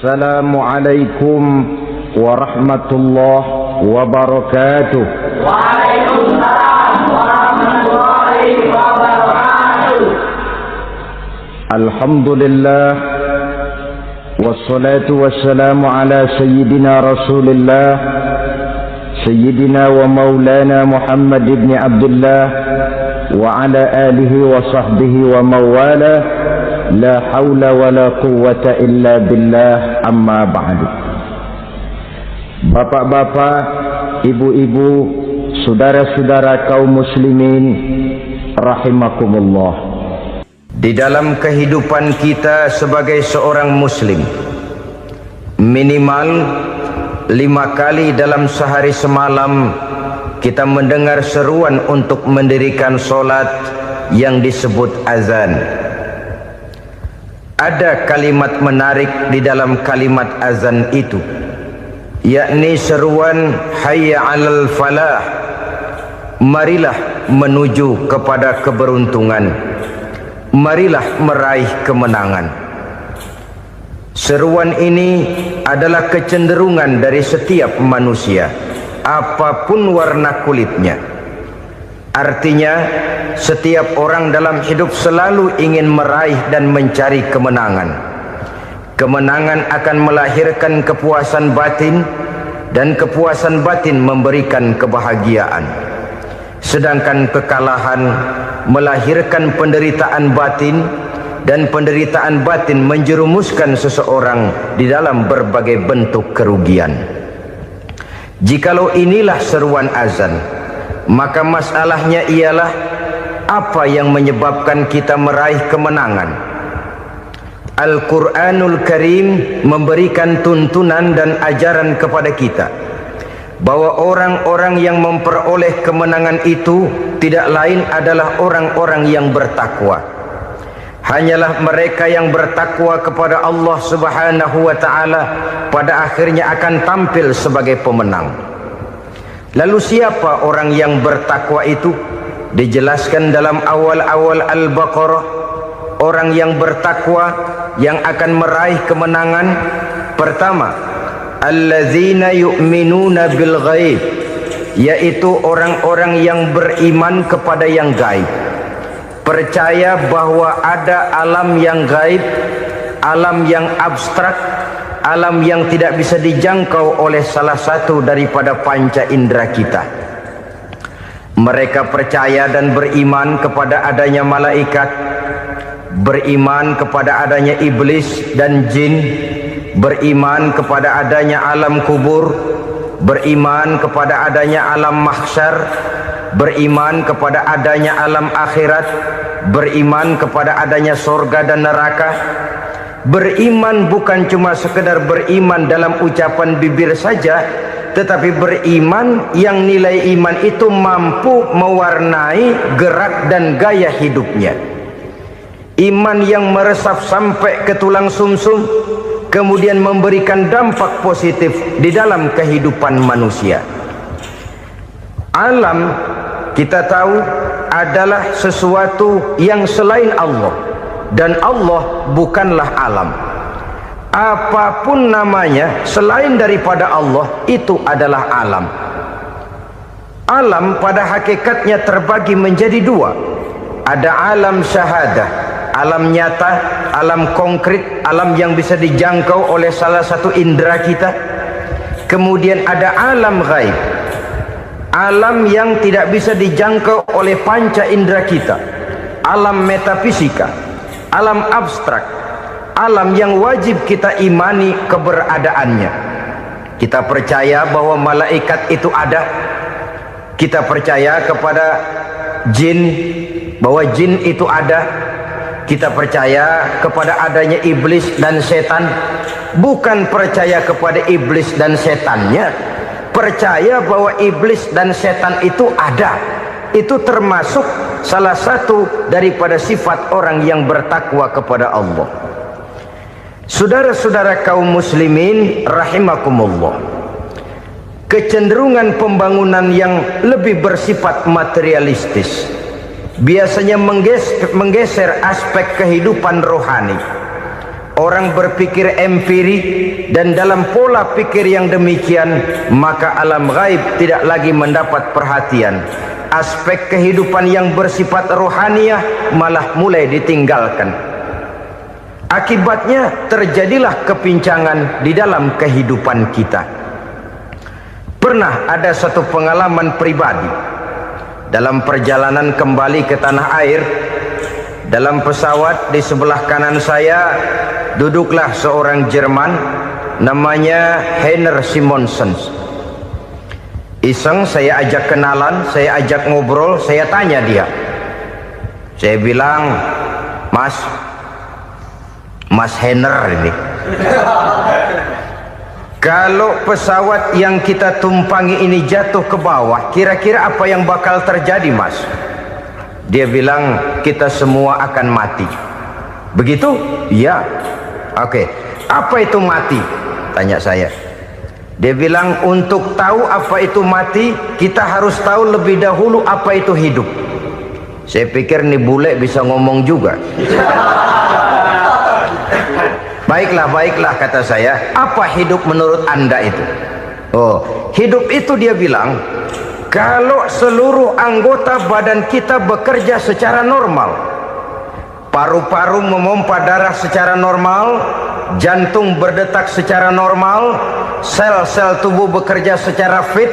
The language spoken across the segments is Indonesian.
Assalamualaikum warahmatullahi wabarakatuh. Waalaikumsalam warahmatullahi wabarakatuh. Alhamdulillah wassalatu wassalamu ala sayyidina Rasulillah sayyidina wa maulana Muhammad ibn Abdullah wa ala alihi wa sahbihi wa mawala. La haula wa la quwwata illa billah, amma ba'du. Bapak-bapak, ibu-ibu, saudara-saudara kaum muslimin rahimakumullah. Di dalam kehidupan kita sebagai seorang muslim, minimal 5 kali dalam sehari semalam kita mendengar seruan untuk mendirikan solat yang disebut azan. Ada kalimat menarik di dalam kalimat azan itu, yakni seruan hayya 'alal falah, marilah menuju kepada keberuntungan, marilah meraih kemenangan. Seruan ini adalah kecenderungan dari setiap manusia, apapun warna kulitnya. Artinya, setiap orang dalam hidup selalu ingin meraih dan mencari kemenangan. Kemenangan akan melahirkan kepuasan batin, dan kepuasan batin memberikan kebahagiaan. Sedangkan kekalahan melahirkan penderitaan batin, dan penderitaan batin menjerumuskan seseorang di dalam berbagai bentuk kerugian. Jikalau inilah seruan azan, maka masalahnya ialah apa yang menyebabkan kita meraih kemenangan. Al-Quranul Karim memberikan tuntunan dan ajaran kepada kita bahwa orang-orang yang memperoleh kemenangan itu tidak lain adalah orang-orang yang bertakwa. Hanyalah mereka yang bertakwa kepada Allah Subhanahu wa ta'ala pada akhirnya akan tampil sebagai pemenang. Lalu siapa orang yang bertakwa itu? Dijelaskan dalam awal-awal Al-Baqarah, orang yang bertakwa yang akan meraih kemenangan. Pertama, allazina yu'minuna bil ghaib, yaitu orang-orang yang beriman kepada yang gaib, percaya bahwa ada alam yang gaib, alam yang abstrak, alam yang tidak bisa dijangkau oleh salah satu daripada panca indera kita. Mereka percaya dan beriman kepada adanya malaikat, beriman kepada adanya iblis dan jin, beriman kepada adanya alam kubur, beriman kepada adanya alam mahsyar, beriman kepada adanya alam akhirat, beriman kepada adanya surga dan neraka. Beriman bukan cuma sekedar beriman dalam ucapan bibir saja, tetapi beriman yang nilai iman itu mampu mewarnai gerak dan gaya hidupnya. Iman yang meresap sampai ke tulang sumsum, kemudian memberikan dampak positif di dalam kehidupan manusia. Alam, kita tahu, adalah sesuatu yang selain Allah, dan Allah bukanlah alam. Apapun namanya selain daripada Allah, itu adalah alam. Alam pada hakikatnya terbagi menjadi 2. Ada alam syahadah, alam nyata, alam konkret, alam yang bisa dijangkau oleh salah satu indera kita. Kemudian ada alam ghaib, alam yang tidak bisa dijangkau oleh panca indera kita, alam metafisika, alam abstrak, alam yang wajib kita imani keberadaannya. Kita percaya bahwa malaikat itu ada, kita percaya kepada jin, bahwa jin itu ada, kita percaya kepada adanya iblis dan setan. Bukan percaya kepada iblis dan setannya, percaya bahwa iblis dan setan itu ada. Itu termasuk salah satu daripada sifat orang yang bertakwa kepada Allah. Saudara-saudara kaum muslimin rahimakumullah, kecenderungan pembangunan yang lebih bersifat materialistis biasanya menggeser aspek kehidupan rohani. orang berpikir empiri, dan dalam pola pikir yang demikian, maka alam gaib tidak lagi mendapat perhatian. Aspek kehidupan yang bersifat rohaniah malah mulai ditinggalkan. Akibatnya terjadilah kepincangan di dalam kehidupan kita. Pernah ada satu pengalaman pribadi dalam perjalanan kembali ke tanah air. Dalam pesawat di sebelah kanan saya duduklah seorang Jerman namanya Heiner Simonsen. Iseng saya ajak kenalan, saya ajak ngobrol, saya tanya dia. Saya bilang, Mas Heiner ini, kalau pesawat yang kita tumpangi ini jatuh ke bawah, kira-kira apa yang bakal terjadi, Mas? Dia bilang, kita semua akan mati. Begitu? Iya. Oke. Apa itu mati? Tanya saya. Dia bilang, untuk tahu apa itu mati, kita harus tahu lebih dahulu apa itu hidup. Saya pikir nih bule bisa ngomong juga. Baiklah kata saya. Apa hidup menurut Anda itu? Oh, hidup itu dia bilang, kalau seluruh anggota badan kita bekerja secara normal, paru-paru memompa darah secara normal, jantung berdetak secara normal, sel-sel tubuh bekerja secara fit,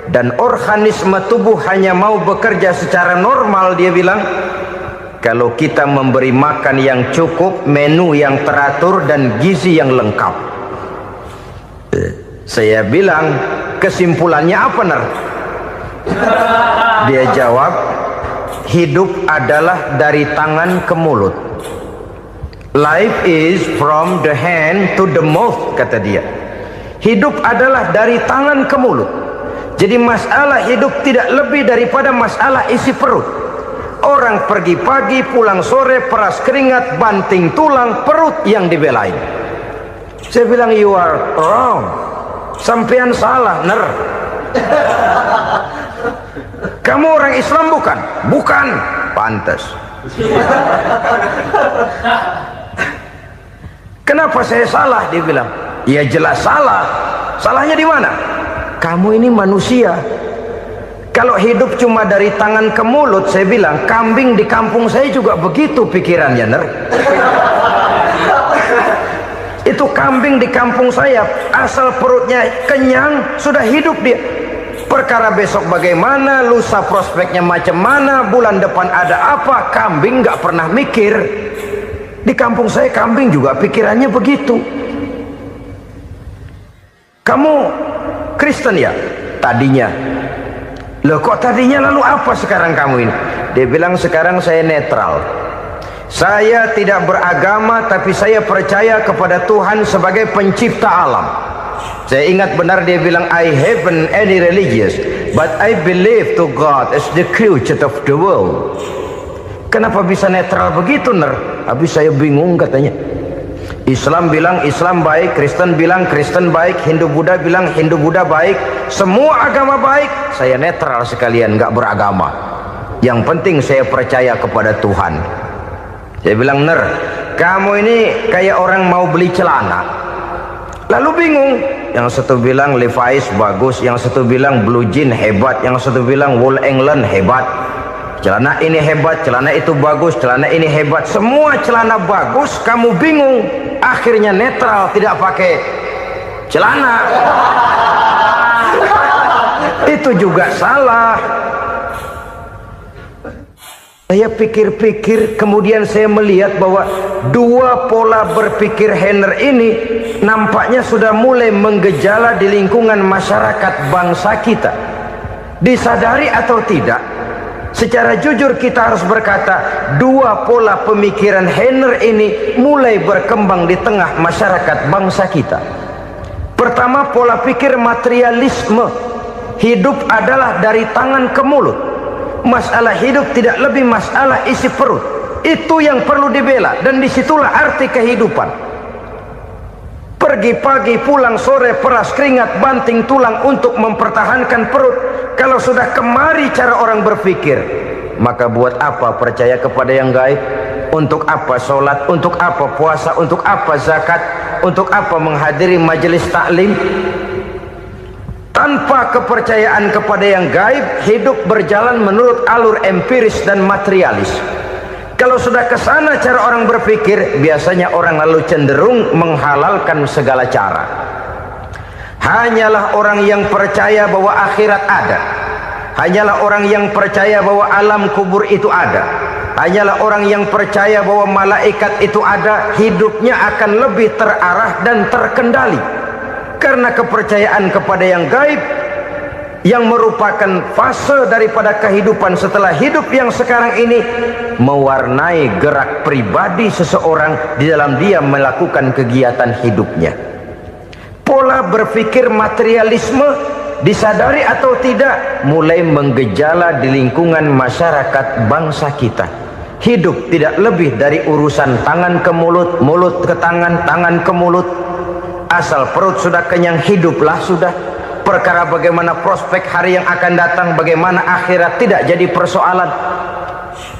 dan organisme tubuh hanya mau bekerja secara normal, dia bilang, kalau kita memberi makan yang cukup, menu yang teratur, dan gizi yang lengkap. Saya bilang, kesimpulannya apa, Ner? Dia jawab, hidup adalah dari tangan ke mulut. Life is from the hand to the mouth, kata dia. Hidup adalah dari tangan ke mulut. Jadi masalah hidup tidak lebih daripada masalah isi perut. Orang pergi pagi, pulang sore, peras keringat, banting tulang, perut yang dibelain. Saya bilang, you are wrong. Sampean salah, Ner. Kamu orang Islam bukan? Bukan. Pantas. Kenapa saya salah? Dia bilang, ya jelas salah. Salahnya di mana? Kamu ini manusia. Kalau hidup cuma dari tangan ke mulut, saya bilang, kambing di kampung saya juga begitu pikirannya, Ner. Itu kambing di kampung saya, asal perutnya kenyang, sudah hidup dia. Perkara besok bagaimana, lusa prospeknya macam mana, bulan depan ada apa, kambing nggak pernah mikir. Di kampung saya kambing juga pikirannya begitu. Kamu Kristen ya? Tadinya. Loh kok tadinya, lalu apa sekarang kamu ini? Dia bilang, sekarang saya netral. Saya tidak beragama, tapi saya percaya kepada Tuhan sebagai pencipta alam. Saya ingat benar dia bilang, I haven't any religious, but I believe to God as the creator of the world. Kenapa bisa netral begitu, Ner? Habis saya bingung katanya. Islam bilang Islam baik, Kristen bilang Kristen baik, Hindu Buddha bilang Hindu Buddha baik, semua agama baik. Saya netral sekalian, nggak beragama. Yang penting saya percaya kepada Tuhan. Saya bilang, Ner, kamu ini kayak orang mau beli celana, lalu bingung. Yang satu bilang Levi's bagus, yang satu bilang Blue Jean hebat, yang satu bilang Wool England hebat. Celana ini hebat, celana itu bagus, celana ini hebat, semua celana bagus, kamu bingung. Akhirnya netral, tidak pakai celana. Itu juga salah. Saya pikir-pikir, kemudian saya melihat bahwa dua pola berpikir Heiner ini nampaknya sudah mulai menggejala di lingkungan masyarakat bangsa kita. Disadari atau tidak, secara jujur kita harus berkata, dua pola pemikiran Heiner ini mulai berkembang di tengah masyarakat bangsa kita. Pertama, pola pikir materialisme. Hidup adalah dari tangan ke mulut. Masalah hidup tidak lebih masalah isi perut. Itu yang perlu dibela, dan disitulah arti kehidupan. Pergi pagi, pulang sore, peras keringat, banting tulang untuk mempertahankan perut. Kalau sudah kemari cara orang berpikir, maka buat apa percaya kepada yang gaib? Untuk apa sholat, untuk apa puasa, untuk apa zakat, untuk apa menghadiri majelis taklim? Tanpa kepercayaan kepada yang gaib, hidup berjalan menurut alur empiris dan materialis. Kalau sudah ke sana cara orang berpikir, biasanya orang lalu cenderung menghalalkan segala cara. Hanyalah orang yang percaya bahwa akhirat ada, hanyalah orang yang percaya bahwa alam kubur itu ada, hanyalah orang yang percaya bahwa malaikat itu ada, hidupnya akan lebih terarah dan terkendali. Karena kepercayaan kepada yang gaib, yang merupakan fase daripada kehidupan setelah hidup yang sekarang ini, mewarnai gerak pribadi seseorang di dalam dia melakukan kegiatan hidupnya. Pola berpikir materialisme, disadari atau tidak, mulai menggejala di lingkungan masyarakat bangsa kita. Hidup tidak lebih dari urusan tangan ke mulut, mulut ke tangan, tangan ke mulut. Asal perut sudah kenyang, hiduplah sudah. Perkara bagaimana prospek hari yang akan datang, bagaimana akhirat, tidak jadi persoalan.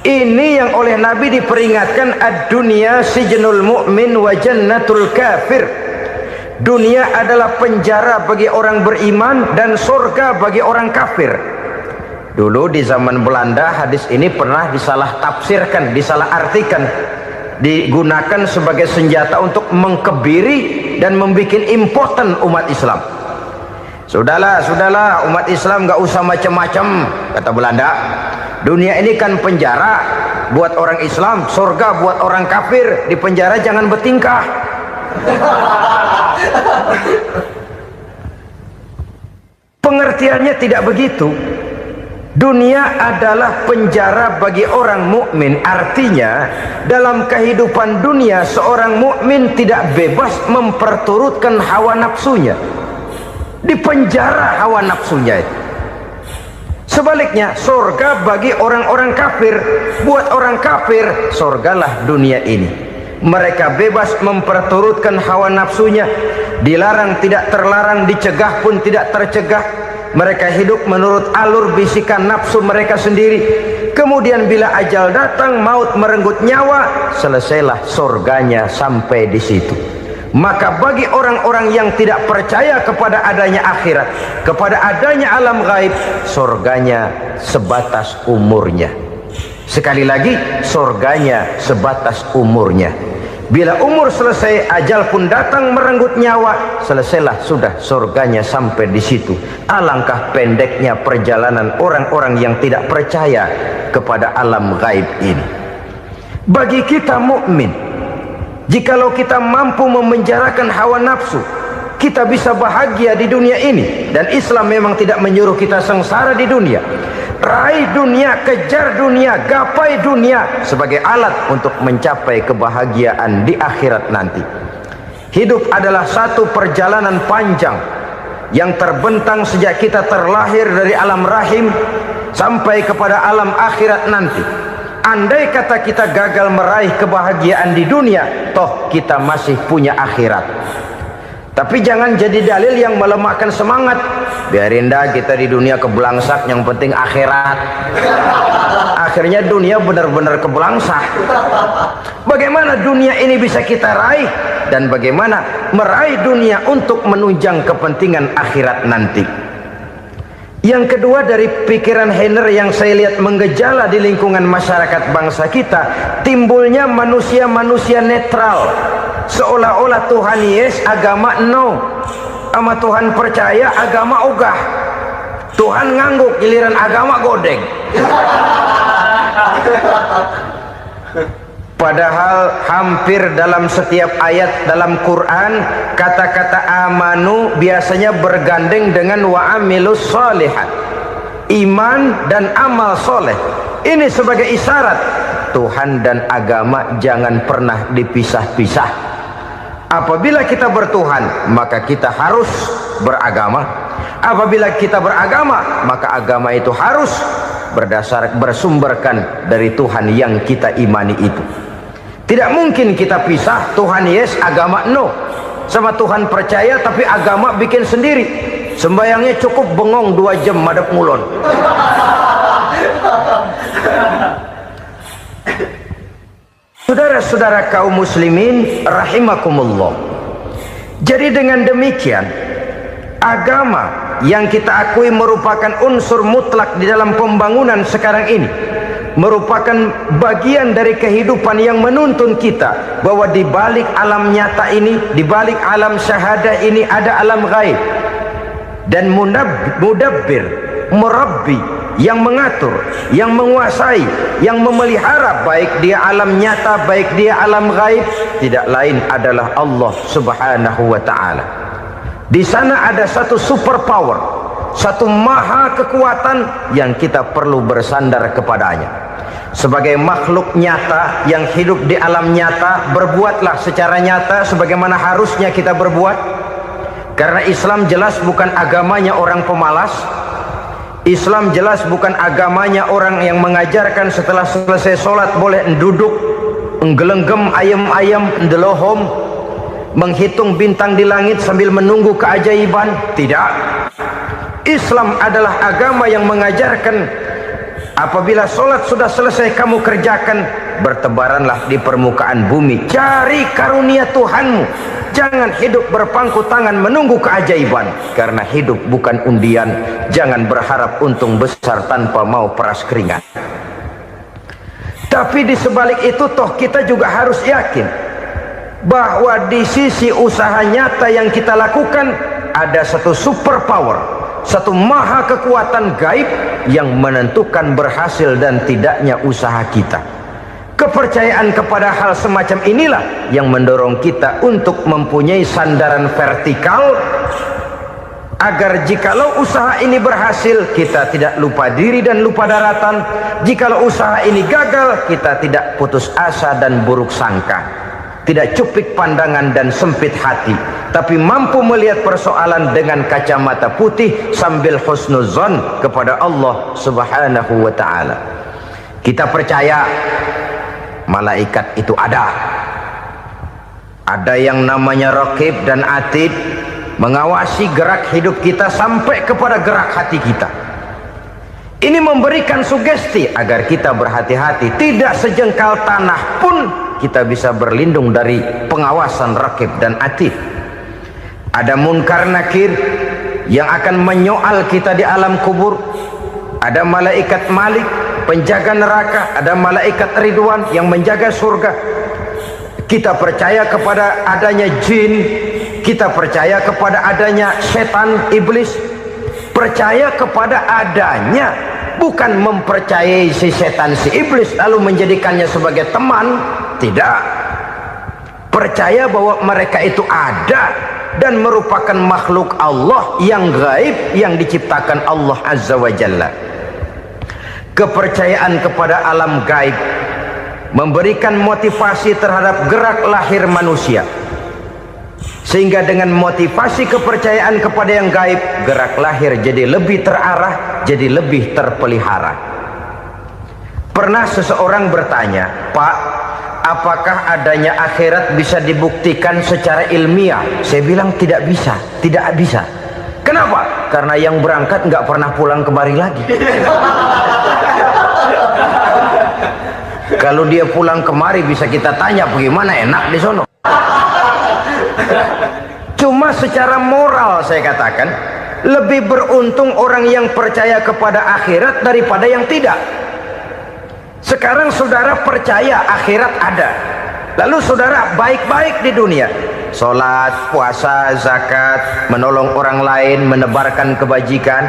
Ini yang oleh Nabi diperingatkan, ad-dunya sijnul mu'min wa jannatul kafir. Dunia adalah penjara bagi orang beriman dan surga bagi orang kafir. Dulu di zaman Belanda hadis ini pernah disalah tafsirkan, disalah artikan, digunakan sebagai senjata untuk mengkebiri dan membuat impoten umat Islam. Sudahlah umat Islam gak usah macam-macam, kata Belanda. Dunia ini kan penjara buat orang Islam, surga buat orang kafir. Di penjara jangan bertingkah. Pengertiannya tidak begitu. Dunia adalah penjara bagi orang mukmin. Artinya dalam kehidupan dunia seorang mukmin tidak bebas memperturutkan hawa nafsunya. Dipenjara hawa nafsunya. Sebaliknya surga bagi orang-orang kafir. Buat orang kafir surgalah dunia ini. Mereka bebas memperturutkan hawa nafsunya. Dilarang tidak terlarang, dicegah pun tidak tercegah. Mereka hidup menurut alur bisikan nafsu mereka sendiri. Kemudian bila ajal datang, maut merenggut nyawa, selesailah surganya sampai di situ. Maka bagi orang-orang yang tidak percaya kepada adanya akhirat, kepada adanya alam gaib, surganya sebatas umurnya. Sekali lagi, surganya sebatas umurnya. Bila umur selesai, ajal pun datang merenggut nyawa, selesailah sudah surganya sampai di situ. Alangkah pendeknya perjalanan orang-orang yang tidak percaya kepada alam gaib ini. Bagi kita mukmin, jikalau kita mampu memenjarakan hawa nafsu, kita bisa bahagia di dunia ini. Dan Islam memang tidak menyuruh kita sengsara di dunia. Raih dunia, kejar dunia, gapai dunia sebagai alat untuk mencapai kebahagiaan di akhirat nanti. Hidup adalah satu perjalanan panjang yang terbentang sejak kita terlahir dari alam rahim sampai kepada alam akhirat nanti. Andai kata kita gagal meraih kebahagiaan di dunia, toh kita masih punya akhirat. Tapi jangan jadi dalil yang melemahkan semangat. Biarin dah kita di dunia kebelangsak, yang penting akhirat. Akhirnya dunia benar-benar kebelangsak. Bagaimana dunia ini bisa kita raih, dan bagaimana meraih dunia untuk menunjang kepentingan akhirat nanti. Yang kedua, dari pikiran Heiner yang saya lihat menggejala di lingkungan masyarakat bangsa kita, timbulnya manusia-manusia netral. Seolah-olah Tuhan yes, agama no. Sama Tuhan percaya, agama ogah. Tuhan ngangguk, giliran agama godeng. Padahal hampir dalam setiap ayat dalam Quran, kata-kata amanu biasanya bergandeng dengan wa amilus sholihat. Iman dan amal soleh. Ini sebagai isyarat Tuhan dan agama jangan pernah dipisah-pisah. Apabila kita bertuhan, maka kita harus beragama. Apabila kita beragama, maka agama itu harus bersumberkan dari Tuhan yang kita imani itu. Tidak mungkin kita pisah, Tuhan yes, agama no. Sama Tuhan percaya tapi agama bikin sendiri. Sembayangnya cukup bengong 2 jam madep ngulon. Saudara-saudara kaum muslimin rahimakumullah. Jadi dengan demikian, agama yang kita akui merupakan unsur mutlak di dalam pembangunan sekarang ini, merupakan bagian dari kehidupan yang menuntun kita bahwa di balik alam nyata ini, di balik alam syahadah ini ada alam gaib. Dan mudabbir, murabbi, yang mengatur, yang menguasai, yang memelihara, baik dia alam nyata, baik dia alam gaib, tidak lain adalah Allah Subhanahu wa ta'ala. Di sana ada satu super power, satu maha kekuatan yang kita perlu bersandar kepadanya. Sebagai makhluk nyata yang hidup di alam nyata, berbuatlah secara nyata sebagaimana harusnya kita berbuat. Karena Islam jelas bukan agamanya orang pemalas. Islam jelas bukan agamanya orang yang mengajarkan setelah selesai sholat boleh duduk, nggelenggem ayam-ayam, ndelohom, menghitung bintang di langit sambil menunggu keajaiban. Tidak. Islam adalah agama yang mengajarkan apabila sholat sudah selesai kamu kerjakan, bertebaranlah di permukaan bumi, cari karunia Tuhanmu. Jangan hidup berpangku tangan menunggu keajaiban, karena hidup bukan undian. Jangan berharap untung besar tanpa mau peras keringat. Tapi di sebalik itu toh kita juga harus yakin bahwa di sisi usaha nyata yang kita lakukan ada satu super power, satu maha kekuatan gaib yang menentukan berhasil dan tidaknya usaha kita. Kepercayaan kepada hal semacam inilah yang mendorong kita untuk mempunyai sandaran vertikal, agar jikalau usaha ini berhasil, kita tidak lupa diri dan lupa daratan. Jikalau usaha ini gagal, kita tidak putus asa dan buruk sangka, tidak cupik pandangan dan sempit hati, tapi mampu melihat persoalan dengan kacamata putih sambil husnuzon kepada Allah Subhanahu wa ta'ala. Kita percaya malaikat itu ada yang namanya raqib dan atid, mengawasi gerak hidup kita sampai kepada gerak hati kita. Ini memberikan sugesti agar kita berhati-hati, tidak sejengkal tanah pun kita bisa berlindung dari pengawasan raqib dan atid. Ada munkar nakir yang akan menyoal kita di alam kubur. Ada malaikat Malik, penjaga neraka. Ada malaikat Ridwan yang menjaga surga. Kita percaya kepada adanya jin, kita percaya kepada adanya setan, iblis. Percaya kepada adanya, bukan mempercayai si setan, si iblis lalu menjadikannya sebagai teman. Tidak. Percaya bahwa mereka itu ada dan merupakan makhluk Allah yang gaib, yang diciptakan Allah Azza wa Jalla. Kepercayaan kepada alam gaib memberikan motivasi terhadap gerak lahir manusia, sehingga dengan motivasi kepercayaan kepada yang gaib, gerak lahir jadi lebih terarah, jadi lebih terpelihara. Pernah seseorang bertanya, "Pak, apakah adanya akhirat bisa dibuktikan secara ilmiah?" Saya bilang tidak bisa, tidak bisa. Kenapa? Karena yang berangkat nggak pernah pulang kemari lagi. Kalau dia pulang kemari bisa kita tanya bagaimana enak di sono. Cuma secara moral saya katakan, lebih beruntung orang yang percaya kepada akhirat daripada yang tidak. Sekarang saudara percaya akhirat ada, lalu saudara baik-baik di dunia, sholat, puasa, zakat, menolong orang lain, menebarkan kebajikan.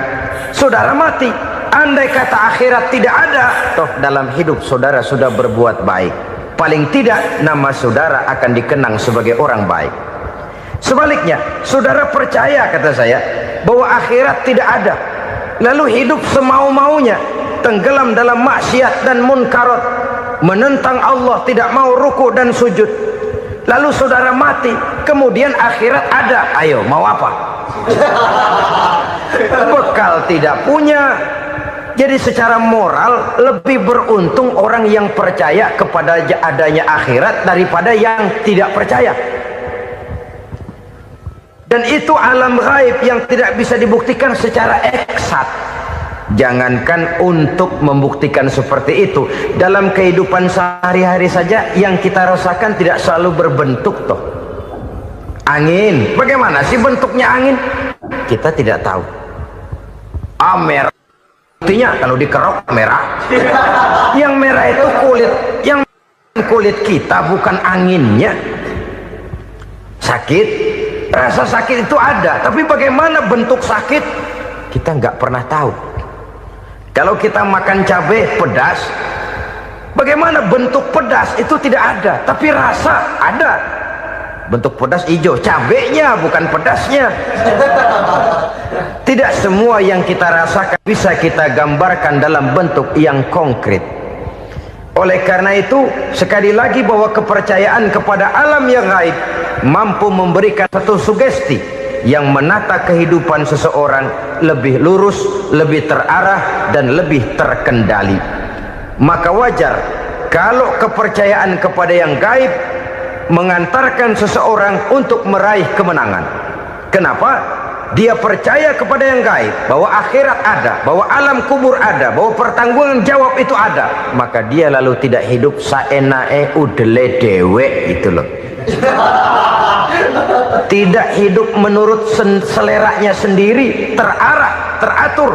Saudara mati, andai kata akhirat tidak ada, toh dalam hidup saudara sudah berbuat baik, paling tidak nama saudara akan dikenang sebagai orang baik. Sebaliknya, saudara percaya, kata saya, bahwa akhirat tidak ada, lalu hidup semau-maunya, tenggelam dalam maksiat dan munkarat, menentang Allah, tidak mau ruku dan sujud. Lalu saudara mati, kemudian akhirat ada, ayo mau apa? Bekal tidak punya. Jadi secara moral lebih beruntung orang yang percaya kepada adanya akhirat daripada yang tidak percaya. Dan itu alam gaib yang tidak bisa dibuktikan secara eksat. Jangankan untuk membuktikan seperti itu, dalam kehidupan sehari-hari saja yang kita rasakan tidak selalu berbentuk toh. Angin, bagaimana sih bentuknya angin? Kita tidak tahu. Merah, artinya kalau dikerok merah. Yang merah itu kulit, yang kulit kita bukan anginnya. Sakit, rasa sakit itu ada, tapi bagaimana bentuk sakit kita nggak pernah tahu. Kalau kita makan cabai pedas, bagaimana bentuk pedas itu tidak ada, tapi rasa ada. Bentuk pedas hijau, cabainya bukan pedasnya. Tidak semua yang kita rasakan bisa kita gambarkan dalam bentuk yang konkret. Oleh karena itu, sekali lagi bahwa kepercayaan kepada alam yang gaib mampu memberikan satu sugesti yang menata kehidupan seseorang lebih lurus, lebih terarah, dan lebih terkendali. Maka wajar kalau kepercayaan kepada yang gaib mengantarkan seseorang untuk meraih kemenangan. Kenapa? Dia percaya kepada yang gaib, bahwa akhirat ada, bahwa alam kubur ada, bahwa pertanggungan jawab itu ada. Maka dia lalu tidak hidup saenae udele dewe, itu loh. Tidak hidup menurut seleranya sendiri, terarah, teratur.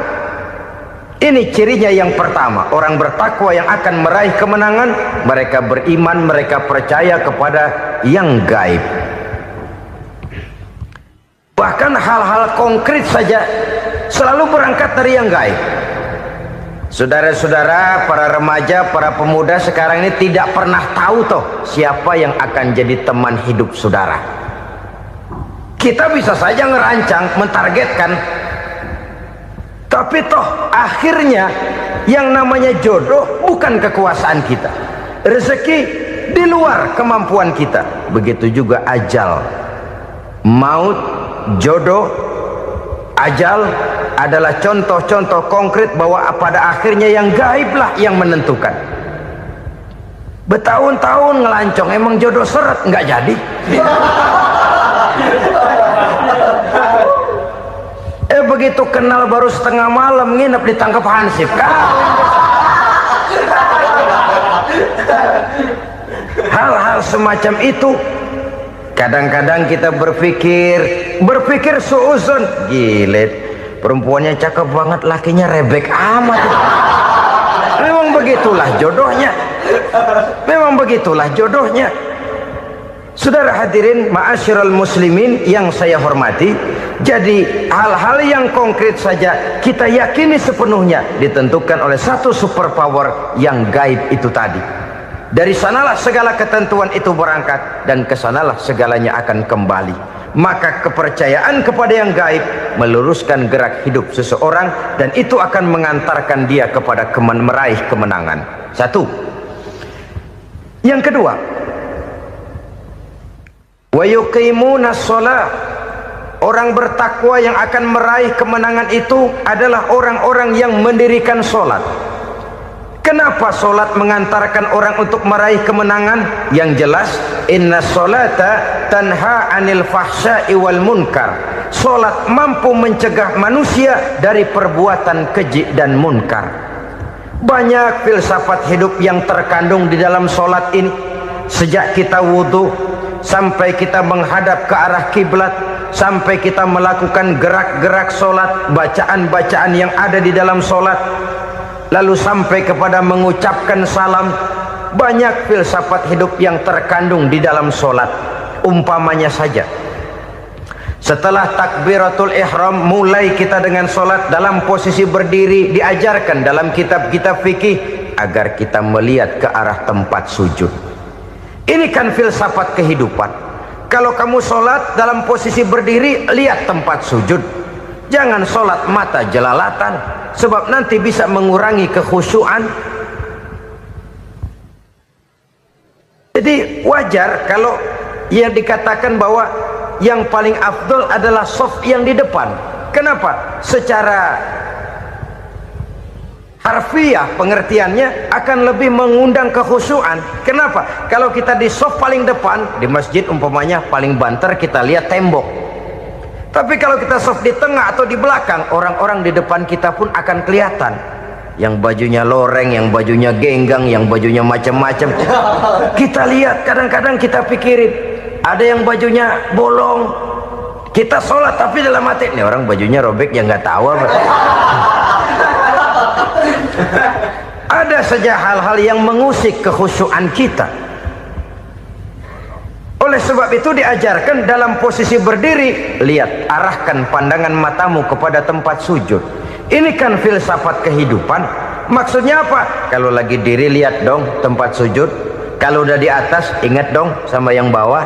Ini cirinya yang pertama. Orang bertakwa yang akan meraih kemenangan, mereka beriman, mereka percaya kepada yang gaib. Bahkan hal-hal konkret saja selalu berangkat dari yang gaib. Saudara-saudara, para remaja, para pemuda sekarang ini tidak pernah tahu toh siapa yang akan jadi teman hidup saudara. Kita bisa saja ngerancang, mentargetkan, tapi toh akhirnya yang namanya jodoh bukan kekuasaan kita. Rezeki di luar kemampuan kita. Begitu juga ajal, maut, jodoh, ajal adalah contoh-contoh konkret bahwa pada akhirnya yang gaiblah yang menentukan. Bertahun-tahun ngelancong, emang jodoh seret nggak jadi. Begitu kenal baru setengah malam nginep ditangkap hansip kan. Hal-hal semacam itu kadang-kadang kita berpikir suuzon, gile, perempuannya cakep banget, lakinya rebek amat. Memang begitulah jodohnya. Memang begitulah jodohnya. Saudara hadirin ma'asyiral muslimin yang saya hormati, jadi hal-hal yang konkret saja kita yakini sepenuhnya ditentukan oleh satu superpower yang gaib itu tadi. Dari sanalah segala ketentuan itu berangkat dan kesanalah segalanya akan kembali. Maka kepercayaan kepada yang gaib meluruskan gerak hidup seseorang dan itu akan mengantarkan dia kepada meraih kemenangan. Satu. Yang kedua, wa yuqimuna shalah. Orang bertakwa yang akan meraih kemenangan itu adalah orang-orang yang mendirikan sholat. Kenapa sholat mengantarkan orang untuk meraih kemenangan? Yang jelas, inna sholata tanha anil fahsya'i wal munkar. Sholat mampu mencegah manusia dari perbuatan keji dan munkar. Banyak filsafat hidup yang terkandung di dalam sholat ini. Sejak kita wudhu sampai kita menghadap ke arah kiblat, sampai kita melakukan gerak-gerak sholat, bacaan-bacaan yang ada di dalam sholat, lalu sampai kepada mengucapkan salam. Banyak filsafat hidup yang terkandung di dalam sholat. Umpamanya saja, setelah takbiratul ihram mulai kita dengan sholat dalam posisi berdiri, diajarkan dalam kitab-kitab fikih agar kita melihat ke arah tempat sujud. Ini kan filsafat kehidupan. Kalau kamu sholat dalam posisi berdiri, lihat tempat sujud. Jangan sholat mata jelalatan, sebab nanti bisa mengurangi kekhusyuan. Jadi wajar kalau yang dikatakan bahwa yang paling afdol adalah shaf yang di depan. Kenapa? Secara harfiah pengertiannya akan lebih mengundang kekhusyuan. Kenapa? Kalau kita di shaf paling depan di masjid umpamanya paling banter kita lihat tembok. Tapi kalau kita soft di tengah atau di belakang, orang-orang di depan kita pun akan kelihatan. Yang bajunya loreng, yang bajunya genggang, yang bajunya macam-macam. Kita lihat, kadang-kadang kita pikirin, ada yang bajunya bolong. Kita sholat tapi dalam hati, nih orang bajunya robek, yang nggak tahu apa. Ada saja hal-hal yang mengusik kekhusyuan kita. Oleh sebab itu diajarkan dalam posisi berdiri, lihat, arahkan pandangan matamu kepada tempat sujud. Ini kan filsafat kehidupan. Maksudnya apa? Kalau lagi diri, lihat dong tempat sujud. Kalau udah di atas, ingat dong sama yang bawah.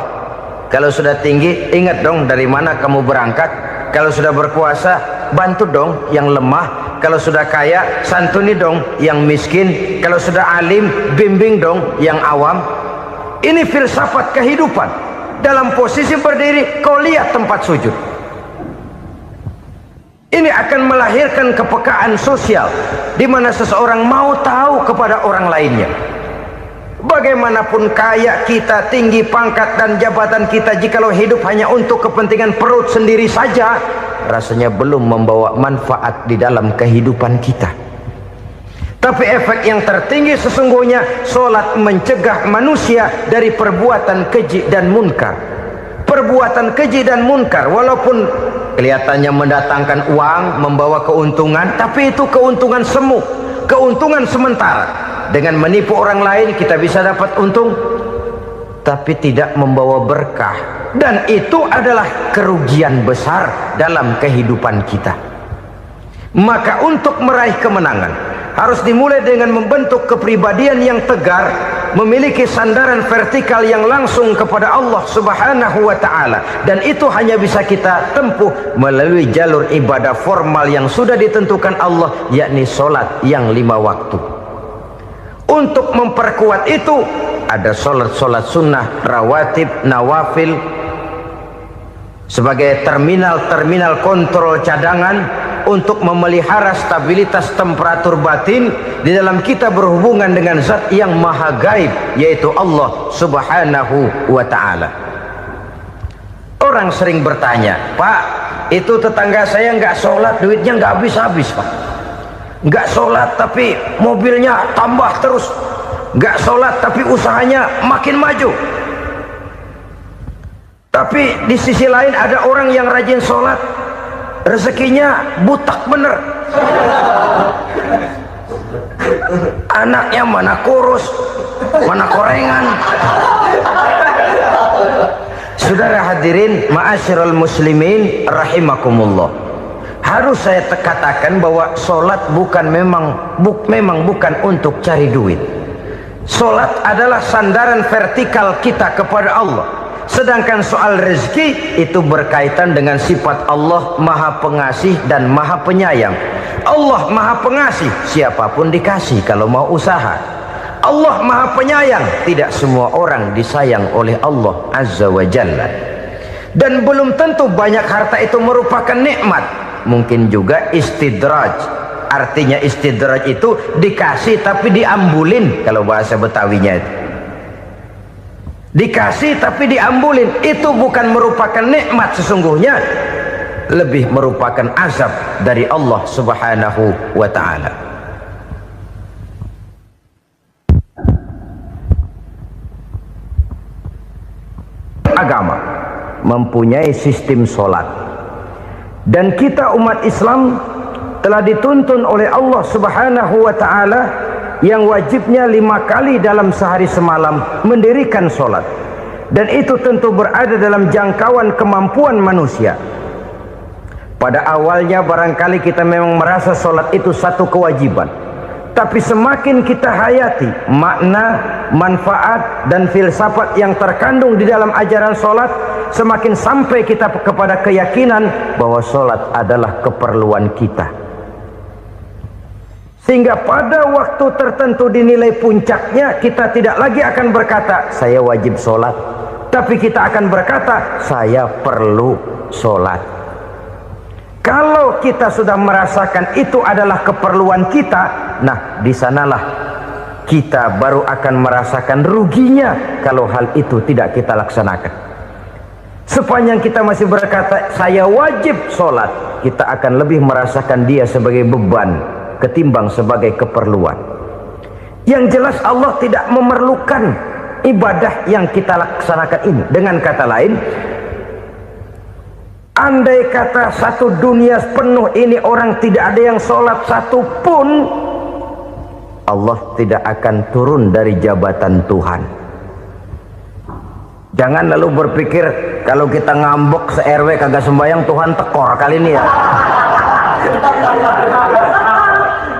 Kalau sudah tinggi, ingat dong dari mana kamu berangkat. Kalau sudah berkuasa, bantu dong yang lemah. Kalau sudah kaya, santuni dong yang miskin. Kalau sudah alim, bimbing dong yang awam. Ini filsafat kehidupan. Dalam posisi berdiri, kau lihat tempat sujud. Ini akan melahirkan kepekaan sosial, di mana seseorang mau tahu kepada orang lainnya. Bagaimanapun kaya kita, tinggi pangkat dan jabatan kita, jikalau hidup hanya untuk kepentingan perut sendiri saja, rasanya belum membawa manfaat di dalam kehidupan kita. Tapi efek yang tertinggi sesungguhnya, solat mencegah manusia dari perbuatan keji dan munkar. Perbuatan keji dan munkar, walaupun kelihatannya mendatangkan uang, membawa keuntungan, tapi itu keuntungan semu, keuntungan sementara. Dengan menipu orang lain kita bisa dapat untung, tapi tidak membawa berkah. Dan itu adalah kerugian besar dalam kehidupan kita. Maka untuk meraih kemenangan, harus dimulai dengan membentuk kepribadian yang tegar, memiliki sandaran vertikal yang langsung kepada Allah Subhanahu wa ta'ala. Dan itu hanya bisa kita tempuh melalui jalur ibadah formal yang sudah ditentukan Allah, yakni solat yang 5 waktu. Untuk memperkuat itu, ada solat-solat sunnah, rawatib, nawafil, sebagai terminal-terminal kontrol cadangan untuk memelihara stabilitas temperatur batin di dalam kita berhubungan dengan zat yang maha gaib, yaitu Allah Subhanahu wa ta'ala. Orang sering bertanya, Pak, itu tetangga saya nggak sholat, duitnya nggak habis-habis, Pak. Nggak sholat tapi mobilnya tambah terus, nggak sholat tapi usahanya makin maju. Tapi di sisi lain ada orang yang rajin sholat, rezekinya butak bener. Anaknya mana kurus, mana korengan. Saudara hadirin ma'asyiral muslimin rahimakumullah. Harus saya katakan bahwa solat memang bukan untuk cari duit. Solat adalah sandaran vertikal kita kepada Allah. Sedangkan soal rezeki itu berkaitan dengan sifat Allah maha pengasih dan maha penyayang. Allah maha pengasih, siapapun dikasih kalau mau usaha. Allah maha penyayang, tidak semua orang disayang oleh Allah Azza wa Jalla. Dan belum tentu banyak harta itu merupakan nikmat. Mungkin juga istidraj. Artinya istidraj itu dikasih tapi diambulin, kalau bahasa Betawinya itu. Dikasih tapi diambulin, itu bukan merupakan nikmat sesungguhnya, lebih merupakan azab dari Allah Subhanahu wa ta'ala. Agama mempunyai sistem solat, dan kita umat Islam telah dituntun oleh Allah Subhanahu wa ta'ala yang wajibnya 5 kali dalam sehari semalam mendirikan solat. Dan itu tentu berada dalam jangkauan kemampuan manusia. Pada awalnya barangkali kita memang merasa solat itu satu kewajiban, tapi semakin kita hayati makna, manfaat dan filsafat yang terkandung di dalam ajaran solat, semakin sampai kita kepada keyakinan bahwa solat adalah keperluan kita. Sehingga pada waktu tertentu dinilai puncaknya, kita tidak lagi akan berkata saya wajib sholat, tapi kita akan berkata saya perlu sholat. Kalau kita sudah merasakan itu adalah keperluan kita, nah di sanalah kita baru akan merasakan ruginya kalau hal itu tidak kita laksanakan. Sepanjang kita masih berkata saya wajib sholat, kita akan lebih merasakan dia sebagai beban ketimbang sebagai keperluan. Yang jelas Allah tidak memerlukan ibadah yang kita laksanakan ini. Dengan kata lain, andai kata satu dunia penuh ini orang tidak ada yang sholat satu pun, Allah tidak akan turun dari jabatan Tuhan. Jangan lalu berpikir kalau kita ngambek se-RW kagak sembahyang Tuhan tekor kali ini ya.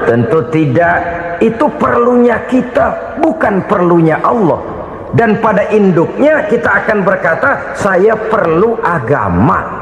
Tentu tidak. Itu perlunya kita, bukan perlunya Allah. Dan pada induknya kita akan berkata saya perlu agama.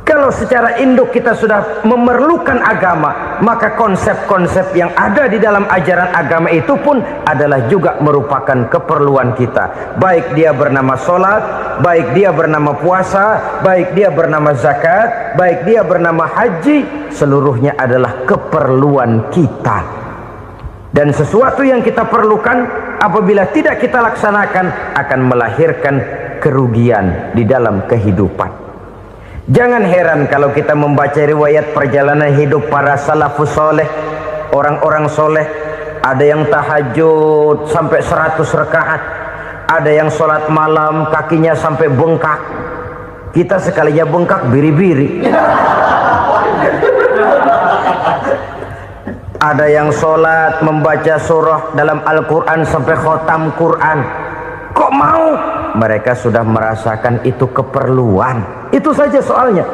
Kalau secara induk kita sudah memerlukan agama, maka konsep-konsep yang ada di dalam ajaran agama itu pun adalah juga merupakan keperluan kita. Baik dia bernama sholat, baik dia bernama puasa, baik dia bernama zakat, baik dia bernama haji, seluruhnya adalah keperluan kita. Dan sesuatu yang kita perlukan apabila tidak kita laksanakan akan melahirkan kerugian di dalam kehidupan. Jangan heran kalau kita membaca riwayat perjalanan hidup para salafus soleh, orang-orang soleh. Ada yang tahajud sampai 100 rakaat, ada yang sholat malam kakinya sampai bengkak. Kita sekalinya bengkak biri-biri. Ada yang sholat membaca surah dalam Al-Quran sampai khotam Quran. Kok mau? Mereka sudah merasakan itu keperluan. Itu saja soalnya.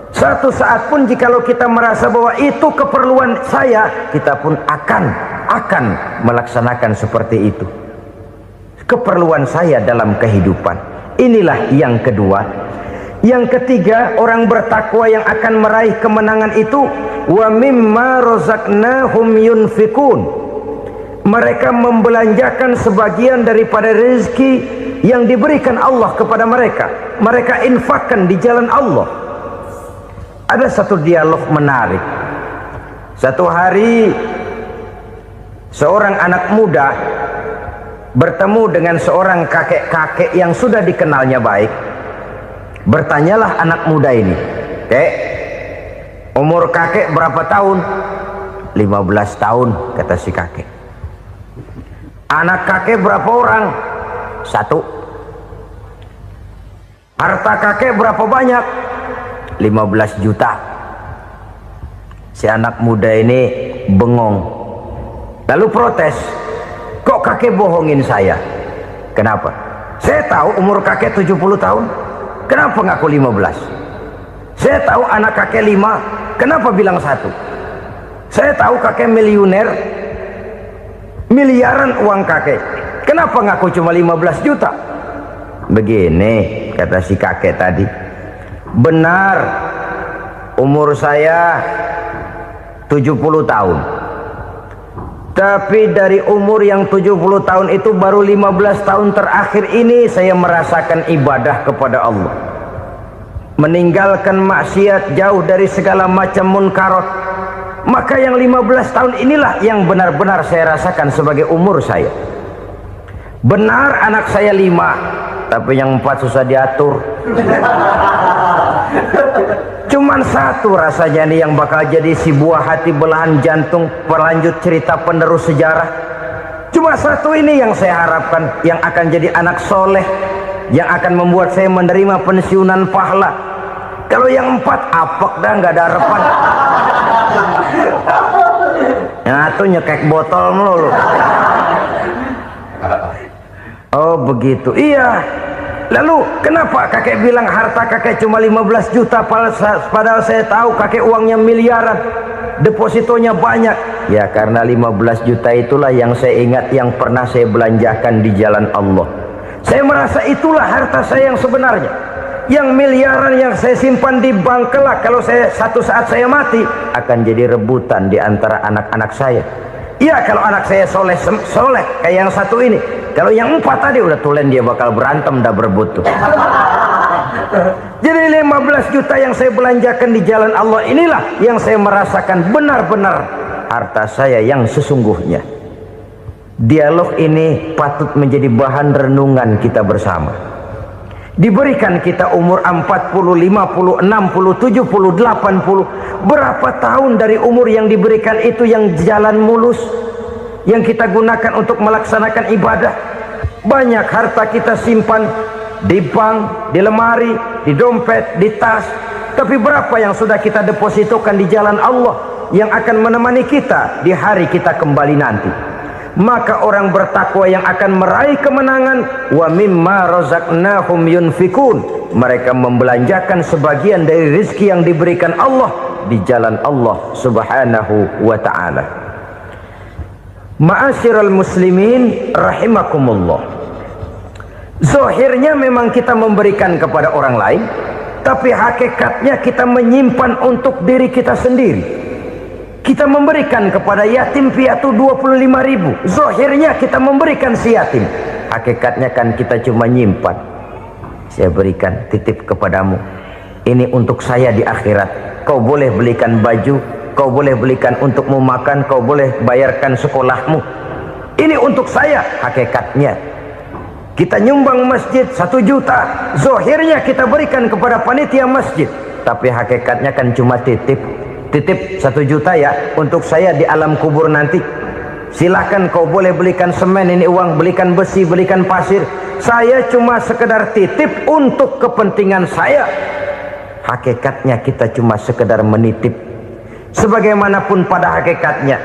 Satu saat pun jikalau kita merasa bahwa itu keperluan saya, kita pun akan melaksanakan seperti itu. Keperluan saya dalam kehidupan. Inilah yang kedua. Yang ketiga, orang bertakwa yang akan meraih kemenangan itu, wa mimma razaqnahum yunfikun. Mereka membelanjakan sebagian daripada rezeki yang diberikan Allah kepada mereka. Mereka infakkan di jalan Allah. Ada satu dialog menarik. Satu hari seorang anak muda bertemu dengan seorang kakek-kakek yang sudah dikenalnya baik. Bertanyalah anak muda ini, "Kek, umur kakek berapa tahun?" 15 tahun, kata si kakek. "Anak kakek berapa orang?" 1. "Harta kakek berapa banyak?" 15 juta. Si anak muda ini bengong, lalu protes, "Kok kakek bohongin saya?" "Kenapa?" "Saya tahu umur kakek 70 tahun. Kenapa ngaku 15? Saya tahu anak kakek 5. Kenapa bilang 1? Saya tahu kakek miliuner, miliaran uang kakek. Kenapa ngaku cuma 15 juta? Begini, kata si kakek tadi. Benar, umur saya 70 tahun. Tapi dari umur yang 70 tahun itu baru 15 tahun terakhir ini saya merasakan ibadah kepada Allah. Meninggalkan maksiat, jauh dari segala macam munkarat. Maka yang 15 tahun inilah yang benar-benar saya rasakan sebagai umur saya. Benar anak saya 5, tapi yang 4 susah diatur. Cuman 1 rasanya nih yang bakal jadi si buah hati belahan jantung berlanjut cerita penerus sejarah. Cuma 1 ini yang saya harapkan, yang akan jadi anak soleh, yang akan membuat saya menerima pensiunan pahala. Kalau yang 4 apek dah, nggak ada harapan. Yang 1 nyekek botol melulu. Oh begitu, iya. Lalu kenapa kakek bilang harta kakek cuma 15 juta padahal saya tahu kakek uangnya miliaran, depositonya banyak? Ya karena 15 juta itulah yang saya ingat yang pernah saya belanjakan di jalan Allah. Saya merasa itulah harta saya yang sebenarnya. Yang miliaran yang saya simpan di bank kelak kalau satu saat saya mati akan jadi rebutan di antara anak-anak saya. Iya kalau anak saya soleh kayak yang 1 ini. Kalau yang 4 tadi udah tulen dia bakal berantem dah berebut tuh. Jadi 15 juta yang saya belanjakan di jalan Allah inilah yang saya merasakan benar-benar harta saya yang sesungguhnya. Dialog ini patut menjadi bahan renungan kita bersama. Diberikan kita umur 40, 50, 60, 70, 80. Berapa tahun dari umur yang diberikan itu yang jalan mulus, yang kita gunakan untuk melaksanakan ibadah? Banyak harta kita simpan di bank, di lemari, di dompet, di tas. Tapi berapa yang sudah kita depositokan di jalan Allah yang akan menemani kita di hari kita kembali nanti? Maka orang bertakwa yang akan meraih kemenangan, wa mimma razaqnahum yunfikun, mereka membelanjakan sebagian dari rezeki yang diberikan Allah di jalan Allah subhanahu wa ta'ala. Ma'asyiral muslimin rahimakumullah, zahirnya memang kita memberikan kepada orang lain, tapi hakikatnya kita menyimpan untuk diri kita sendiri. Kita memberikan kepada yatim piatu 25.000. Zahirnya kita memberikan si yatim, hakikatnya kan kita cuma nyimpan. Saya berikan, titip kepadamu, ini untuk saya di akhirat. Kau boleh belikan baju, kau boleh belikan untukmu makan, kau boleh bayarkan sekolahmu. Ini untuk saya. Hakikatnya kita nyumbang masjid 1 juta, zahirnya kita berikan kepada panitia masjid, tapi hakikatnya kan cuma titip. Titip 1 juta ya, untuk saya di alam kubur nanti. Silahkan kau boleh belikan semen, ini uang, belikan besi, belikan pasir. Saya cuma sekedar titip untuk kepentingan saya. Hakikatnya kita cuma sekedar menitip. Sebagaimanapun pada hakikatnya,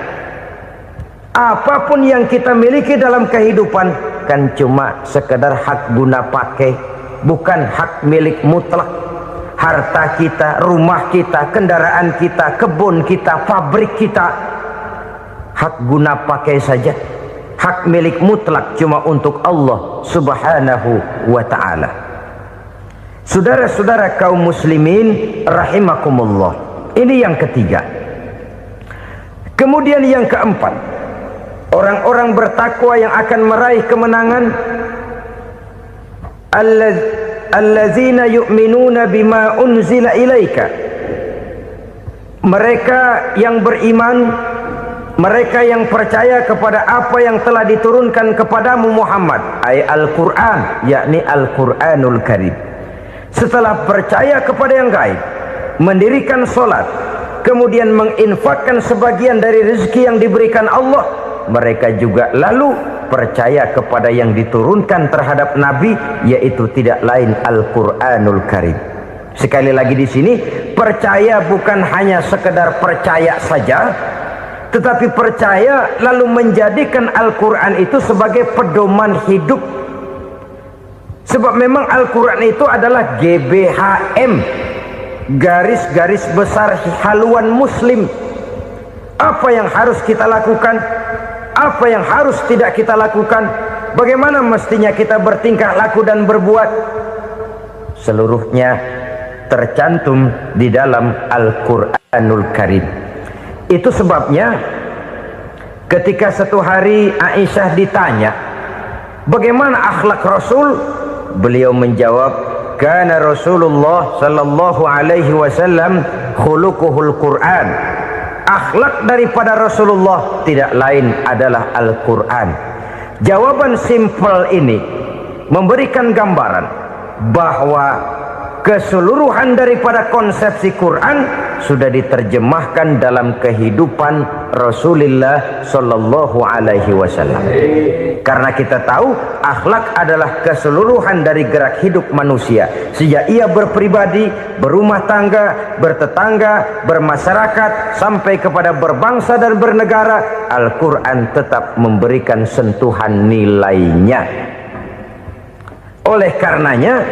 apapun yang kita miliki dalam kehidupan kan cuma sekedar hak guna pakai, bukan hak milik mutlak. Harta kita, rumah kita, kendaraan kita, kebun kita, pabrik kita, hak guna pakai saja. Hak milik mutlak cuma untuk Allah subhanahu wa ta'ala. Saudara-saudara kaum muslimin rahimakumullah, ini yang ketiga. Kemudian yang keempat, orang-orang bertakwa yang akan meraih kemenangan, allazina yu'minuna bima unzila ilaika, mereka yang beriman, mereka yang percaya kepada apa yang telah diturunkan kepadamu Muhammad, ay Al-Quran, yakni Al-Quranul Karim. Setelah percaya kepada yang gaib, mendirikan solat, kemudian menginfakkan sebagian dari rezeki yang diberikan Allah, mereka juga lalu percaya kepada yang diturunkan terhadap Nabi, yaitu tidak lain Al-Quranul Karim. Sekali lagi di sini, percaya bukan hanya sekedar percaya saja, tetapi percaya lalu menjadikan Al-Quran itu sebagai pedoman hidup. Sebab memang Al-Quran itu adalah GBHM, garis-garis besar haluan muslim. Apa yang harus kita lakukan, apa yang harus tidak kita lakukan, bagaimana mestinya kita bertingkah laku dan berbuat, seluruhnya tercantum di dalam Al-Quranul Karim. Itu sebabnya ketika satu hari Aisyah ditanya bagaimana akhlak Rasul, beliau menjawab, kana Rasulullah sallallahu alaihi wasallam khuluquhul Quran. Akhlak daripada Rasulullah tidak lain adalah Al-Quran. Jawaban simpel ini memberikan gambaran bahwa keseluruhan daripada konsepsi Quran sudah diterjemahkan dalam kehidupan Rasulullah sallallahu alaihi wasallam. Karena kita tahu akhlak adalah keseluruhan dari gerak hidup manusia, sejak ia berpribadi, berumah tangga, bertetangga, bermasyarakat, sampai kepada berbangsa dan bernegara. Al-Quran tetap memberikan sentuhan nilainya. Oleh karenanya,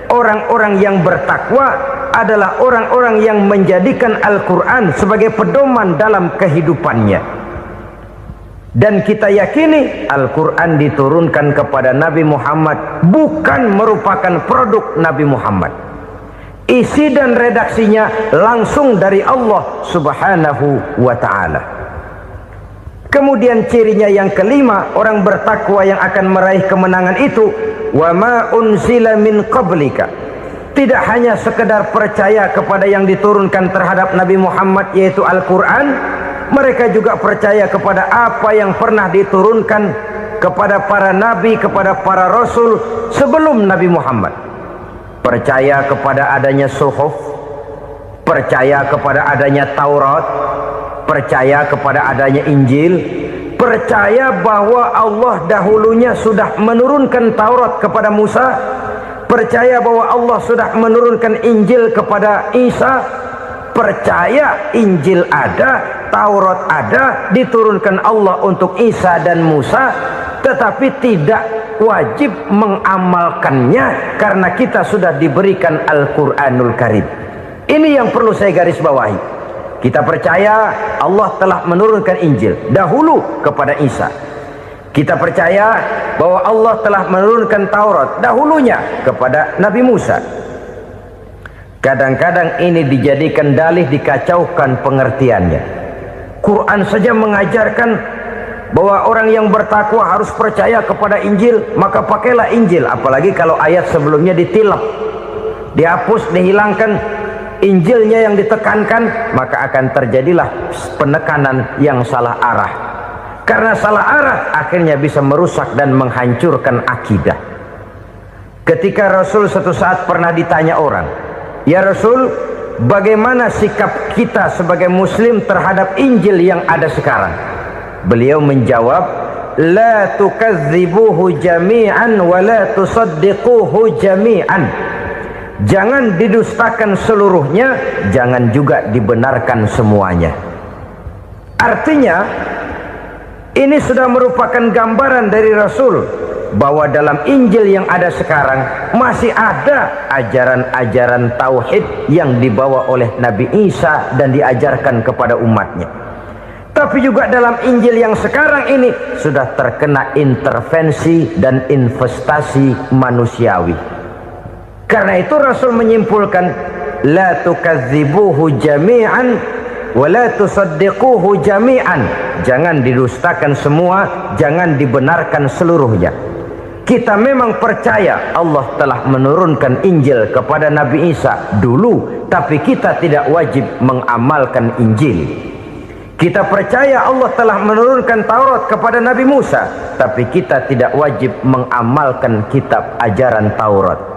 orang-orang yang bertakwa adalah orang-orang yang menjadikan Al-Quran sebagai pedoman dalam kehidupannya. Dan kita yakini Al-Quran diturunkan kepada Nabi Muhammad, bukan merupakan produk Nabi Muhammad. Isi dan redaksinya langsung dari Allah subhanahu wa ta'ala. Kemudian cirinya yang kelima, orang bertakwa yang akan meraih kemenangan itu, wa ma unzila min qablika. Tidak hanya sekedar percaya kepada yang diturunkan terhadap Nabi Muhammad, yaitu Al-Quran, mereka juga percaya kepada apa yang pernah diturunkan kepada para nabi, kepada para rasul sebelum Nabi Muhammad. percaya kepada adanya suhuf, percaya kepada adanya Taurat, percaya kepada adanya Injil, percaya bahwa Allah dahulunya sudah menurunkan Taurat kepada Musa, percaya bahwa Allah sudah menurunkan Injil kepada Isa, percaya Injil ada, Taurat ada, diturunkan Allah untuk Isa dan Musa, tetapi tidak wajib mengamalkannya karena kita sudah diberikan Al-Quranul Karim. Ini yang perlu saya garis bawahi. Kita percaya Allah telah menurunkan Injil dahulu kepada Isa. Kita percaya bahwa Allah telah menurunkan Taurat dahulunya kepada Nabi Musa. Kadang-kadang ini dijadikan dalih, dikacaukan pengertiannya. Quran saja mengajarkan bahwa orang yang bertakwa harus percaya kepada Injil, maka pakailah Injil. Apalagi kalau ayat sebelumnya ditilap, dihapus, dihilangkan, Injilnya yang ditekankan, maka akan terjadilah penekanan yang salah arah. Karena salah arah akhirnya bisa merusak dan menghancurkan akidah. Ketika Rasul suatu saat pernah ditanya orang, "Ya Rasul, bagaimana sikap kita sebagai muslim terhadap Injil yang ada sekarang?" Beliau menjawab, "La tukadzibuhu jami'an wa la tusaddiquhu jami'an." Jangan didustakan seluruhnya, jangan juga dibenarkan semuanya. Artinya, ini sudah merupakan gambaran dari Rasul bahwa dalam Injil yang ada sekarang masih ada ajaran-ajaran tauhid yang dibawa oleh Nabi Isa dan diajarkan kepada umatnya. Tapi juga dalam Injil yang sekarang ini sudah terkena intervensi dan investasi manusiawi. Karena itu Rasul menyimpulkan, la tukadzibuhu jami'an wa la tusaddiquhu jami'an. Jangan didustakan semua, jangan dibenarkan seluruhnya. Kita memang percaya Allah telah menurunkan Injil kepada Nabi Isa dulu, tapi kita tidak wajib mengamalkan Injil. Kita percaya Allah telah menurunkan Taurat kepada Nabi Musa, tapi kita tidak wajib mengamalkan kitab ajaran Taurat.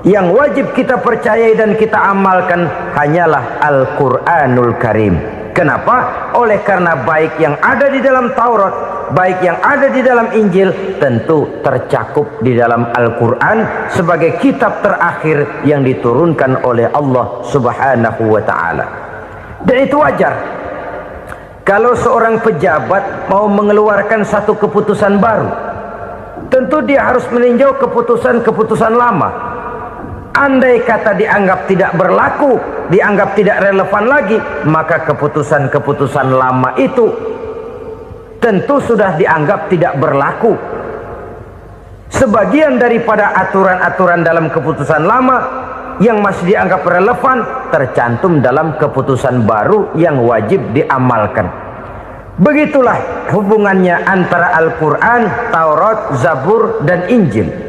Yang wajib kita percayai dan kita amalkan hanyalah Al-Quranul Karim. Kenapa? Oleh karena baik yang ada di dalam Taurat, baik yang ada di dalam Injil, tentu tercakup di dalam Al-Quran sebagai kitab terakhir yang diturunkan oleh Allah Subhanahu wa Ta'ala. Dan itu wajar. Kalau seorang pejabat mau mengeluarkan satu keputusan baru, tentu dia harus meninjau keputusan-keputusan lama. Andai kata dianggap tidak berlaku, dianggap tidak relevan lagi, maka keputusan-keputusan lama itu tentu sudah dianggap tidak berlaku. Sebagian daripada aturan-aturan dalam keputusan lama yang masih dianggap relevan tercantum dalam keputusan baru yang wajib diamalkan. Begitulah hubungannya antara Al-Quran, Taurat, Zabur, dan Injil.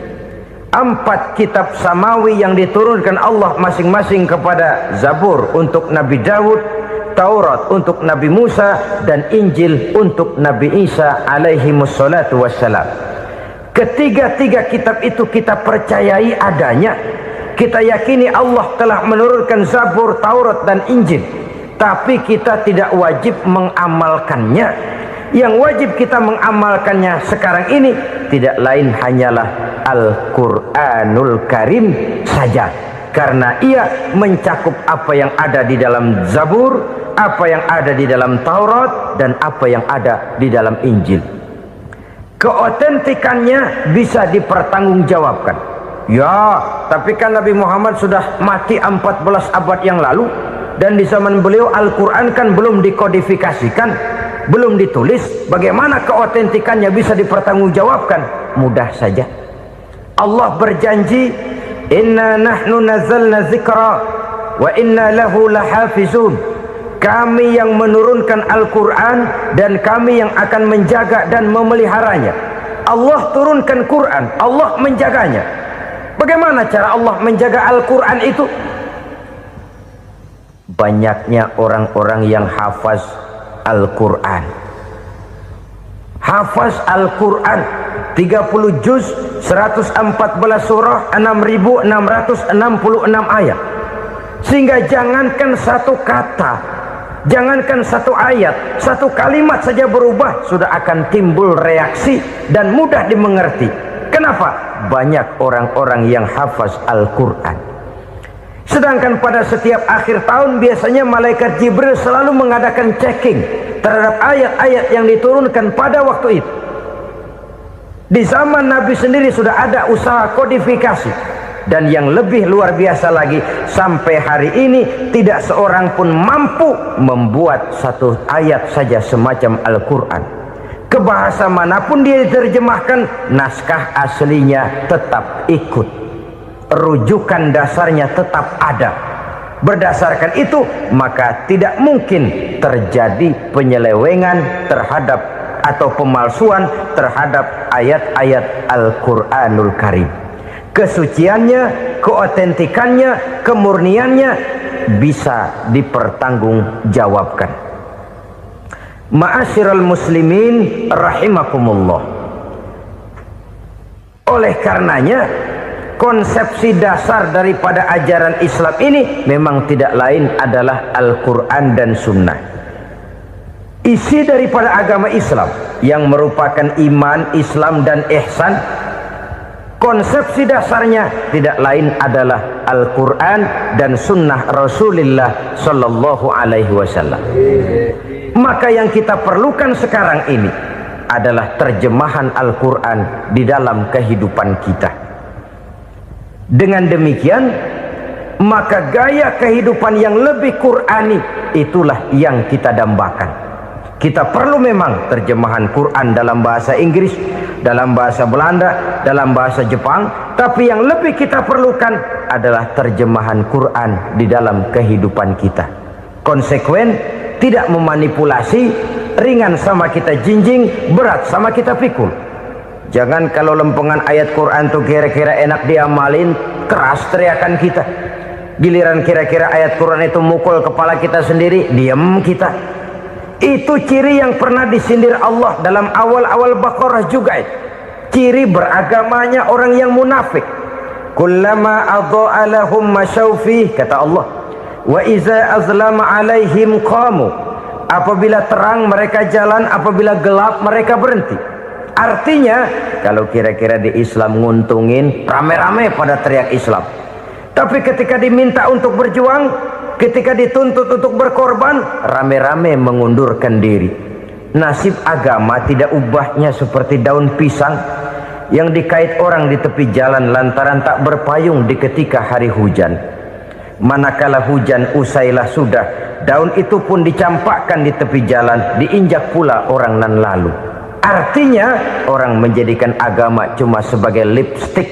4 kitab samawi yang diturunkan Allah masing-masing kepada Zabur untuk Nabi Daud, Taurat untuk Nabi Musa, dan Injil untuk Nabi Isa alaihi wassalatu wassalam. Ketiga-tiga kitab itu kita percayai adanya. Kita yakini Allah telah menurunkan Zabur, Taurat, dan Injil, tapi kita tidak wajib mengamalkannya. Yang wajib kita mengamalkannya sekarang ini tidak lain hanyalah Al-Quranul Karim saja, karena ia mencakup apa yang ada di dalam Zabur, apa yang ada di dalam Taurat, dan apa yang ada di dalam Injil. Keotentikannya bisa dipertanggungjawabkan. Ya, tapi kan Nabi Muhammad sudah mati 14 abad yang lalu, dan di zaman beliau Al-Quran kan belum dikodifikasikan, belum ditulis. Bagaimana keotentikannya bisa dipertanggungjawabkan? Mudah saja. Allah berjanji, "Inna nahnu nazzalna dzikra wa inna lahu lahafizun." Kami yang menurunkan Al-Quran dan kami yang akan menjaga dan memeliharanya. Allah turunkan Quran, Allah menjaganya. Bagaimana cara Allah menjaga Al-Quran itu? Banyaknya orang-orang yang hafaz Al-Quran. Hafaz Al-Quran 30 juz 114 surah, 6.666 ayat. Sehingga jangankan satu kata, jangankan satu ayat, satu kalimat saja berubah sudah akan timbul reaksi dan mudah dimengerti. Kenapa? Banyak orang-orang yang hafaz Al-Quran. Sedangkan pada setiap akhir tahun biasanya malaikat Jibril selalu mengadakan checking terhadap ayat-ayat yang diturunkan pada waktu itu. Di zaman Nabi sendiri sudah ada usaha kodifikasi. Dan yang lebih luar biasa lagi, sampai hari ini tidak seorang pun mampu membuat satu ayat saja semacam Al-Quran. Ke bahasa manapun dia diterjemahkan, naskah aslinya tetap ikut, rujukan dasarnya tetap ada. Berdasarkan itu maka tidak mungkin terjadi penyelewengan terhadap atau pemalsuan terhadap ayat-ayat Al-Quranul Karim. Kesuciannya, keotentikannya, kemurniannya bisa dipertanggungjawabkan. Ma'asyiral muslimin rahimakumullah. Oleh karenanya, konsepsi dasar daripada ajaran Islam ini memang tidak lain adalah Al-Quran dan Sunnah. Isi daripada agama Islam yang merupakan iman, Islam dan ihsan, konsepsi dasarnya tidak lain adalah Al-Quran dan Sunnah Rasulullah Sallallahu Alaihi Wasallam. Maka yang kita perlukan sekarang ini adalah terjemahan Al-Quran di dalam kehidupan kita. Dengan demikian, maka gaya kehidupan yang lebih Qurani itulah yang kita dambakan. Kita perlu memang terjemahan Quran dalam bahasa Inggris, dalam bahasa Belanda, dalam bahasa Jepang, tapi yang lebih kita perlukan adalah terjemahan Quran di dalam kehidupan kita. Konsekuen, tidak memanipulasi, ringan sama kita jinjing, berat sama kita pikul. Jangan kalau lempengan ayat Quran tuh kira-kira enak diamalin, keras teriakan kita. Giliran kira-kira ayat Quran itu mukul kepala kita sendiri, diam kita. Itu ciri yang pernah disindir Allah dalam awal-awal Baqarah juga itu. Ciri beragamanya orang yang munafik. Kullama adha'a lahum masyawfih, kata Allah. Wa iza azlama alaihim qamu. Apabila terang mereka jalan, apabila gelap mereka berhenti. Artinya, kalau kira-kira di Islam nguntungin, rame-rame pada teriak Islam. Tapi ketika diminta untuk berjuang, ketika dituntut untuk berkorban, rame-rame mengundurkan diri. Nasib agama tidak ubahnya seperti daun pisang yang dikait orang di tepi jalan lantaran tak berpayung di ketika hari hujan. Manakala hujan usailah sudah, daun itu pun dicampakkan di tepi jalan, diinjak pula orang nan lalu. Artinya orang menjadikan agama cuma sebagai lipstick,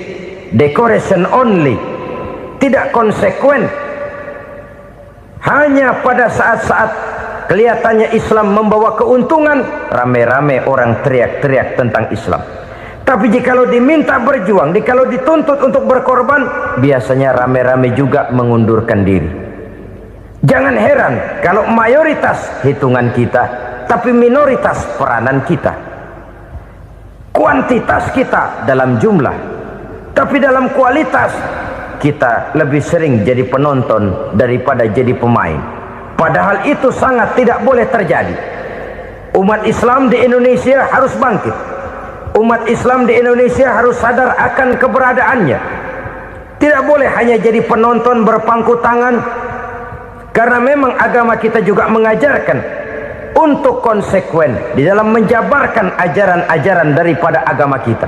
decoration only, tidak konsekuen. Hanya pada saat-saat kelihatannya Islam membawa keuntungan, rame-rame orang teriak-teriak tentang Islam. Tapi jikalau diminta berjuang, jikalau dituntut untuk berkorban, biasanya rame-rame juga mengundurkan diri. Jangan heran kalau mayoritas hitungan kita, tapi minoritas peranan kita. Kuantitas kita dalam jumlah, tapi dalam kualitas kita lebih sering jadi penonton daripada jadi pemain. Padahal itu sangat tidak boleh terjadi. Umat Islam di Indonesia harus bangkit. Umat Islam di Indonesia harus sadar akan keberadaannya. Tidak boleh hanya jadi penonton berpangku tangan, karena memang agama kita juga mengajarkan untuk konsekuen di dalam menjabarkan ajaran-ajaran daripada agama kita.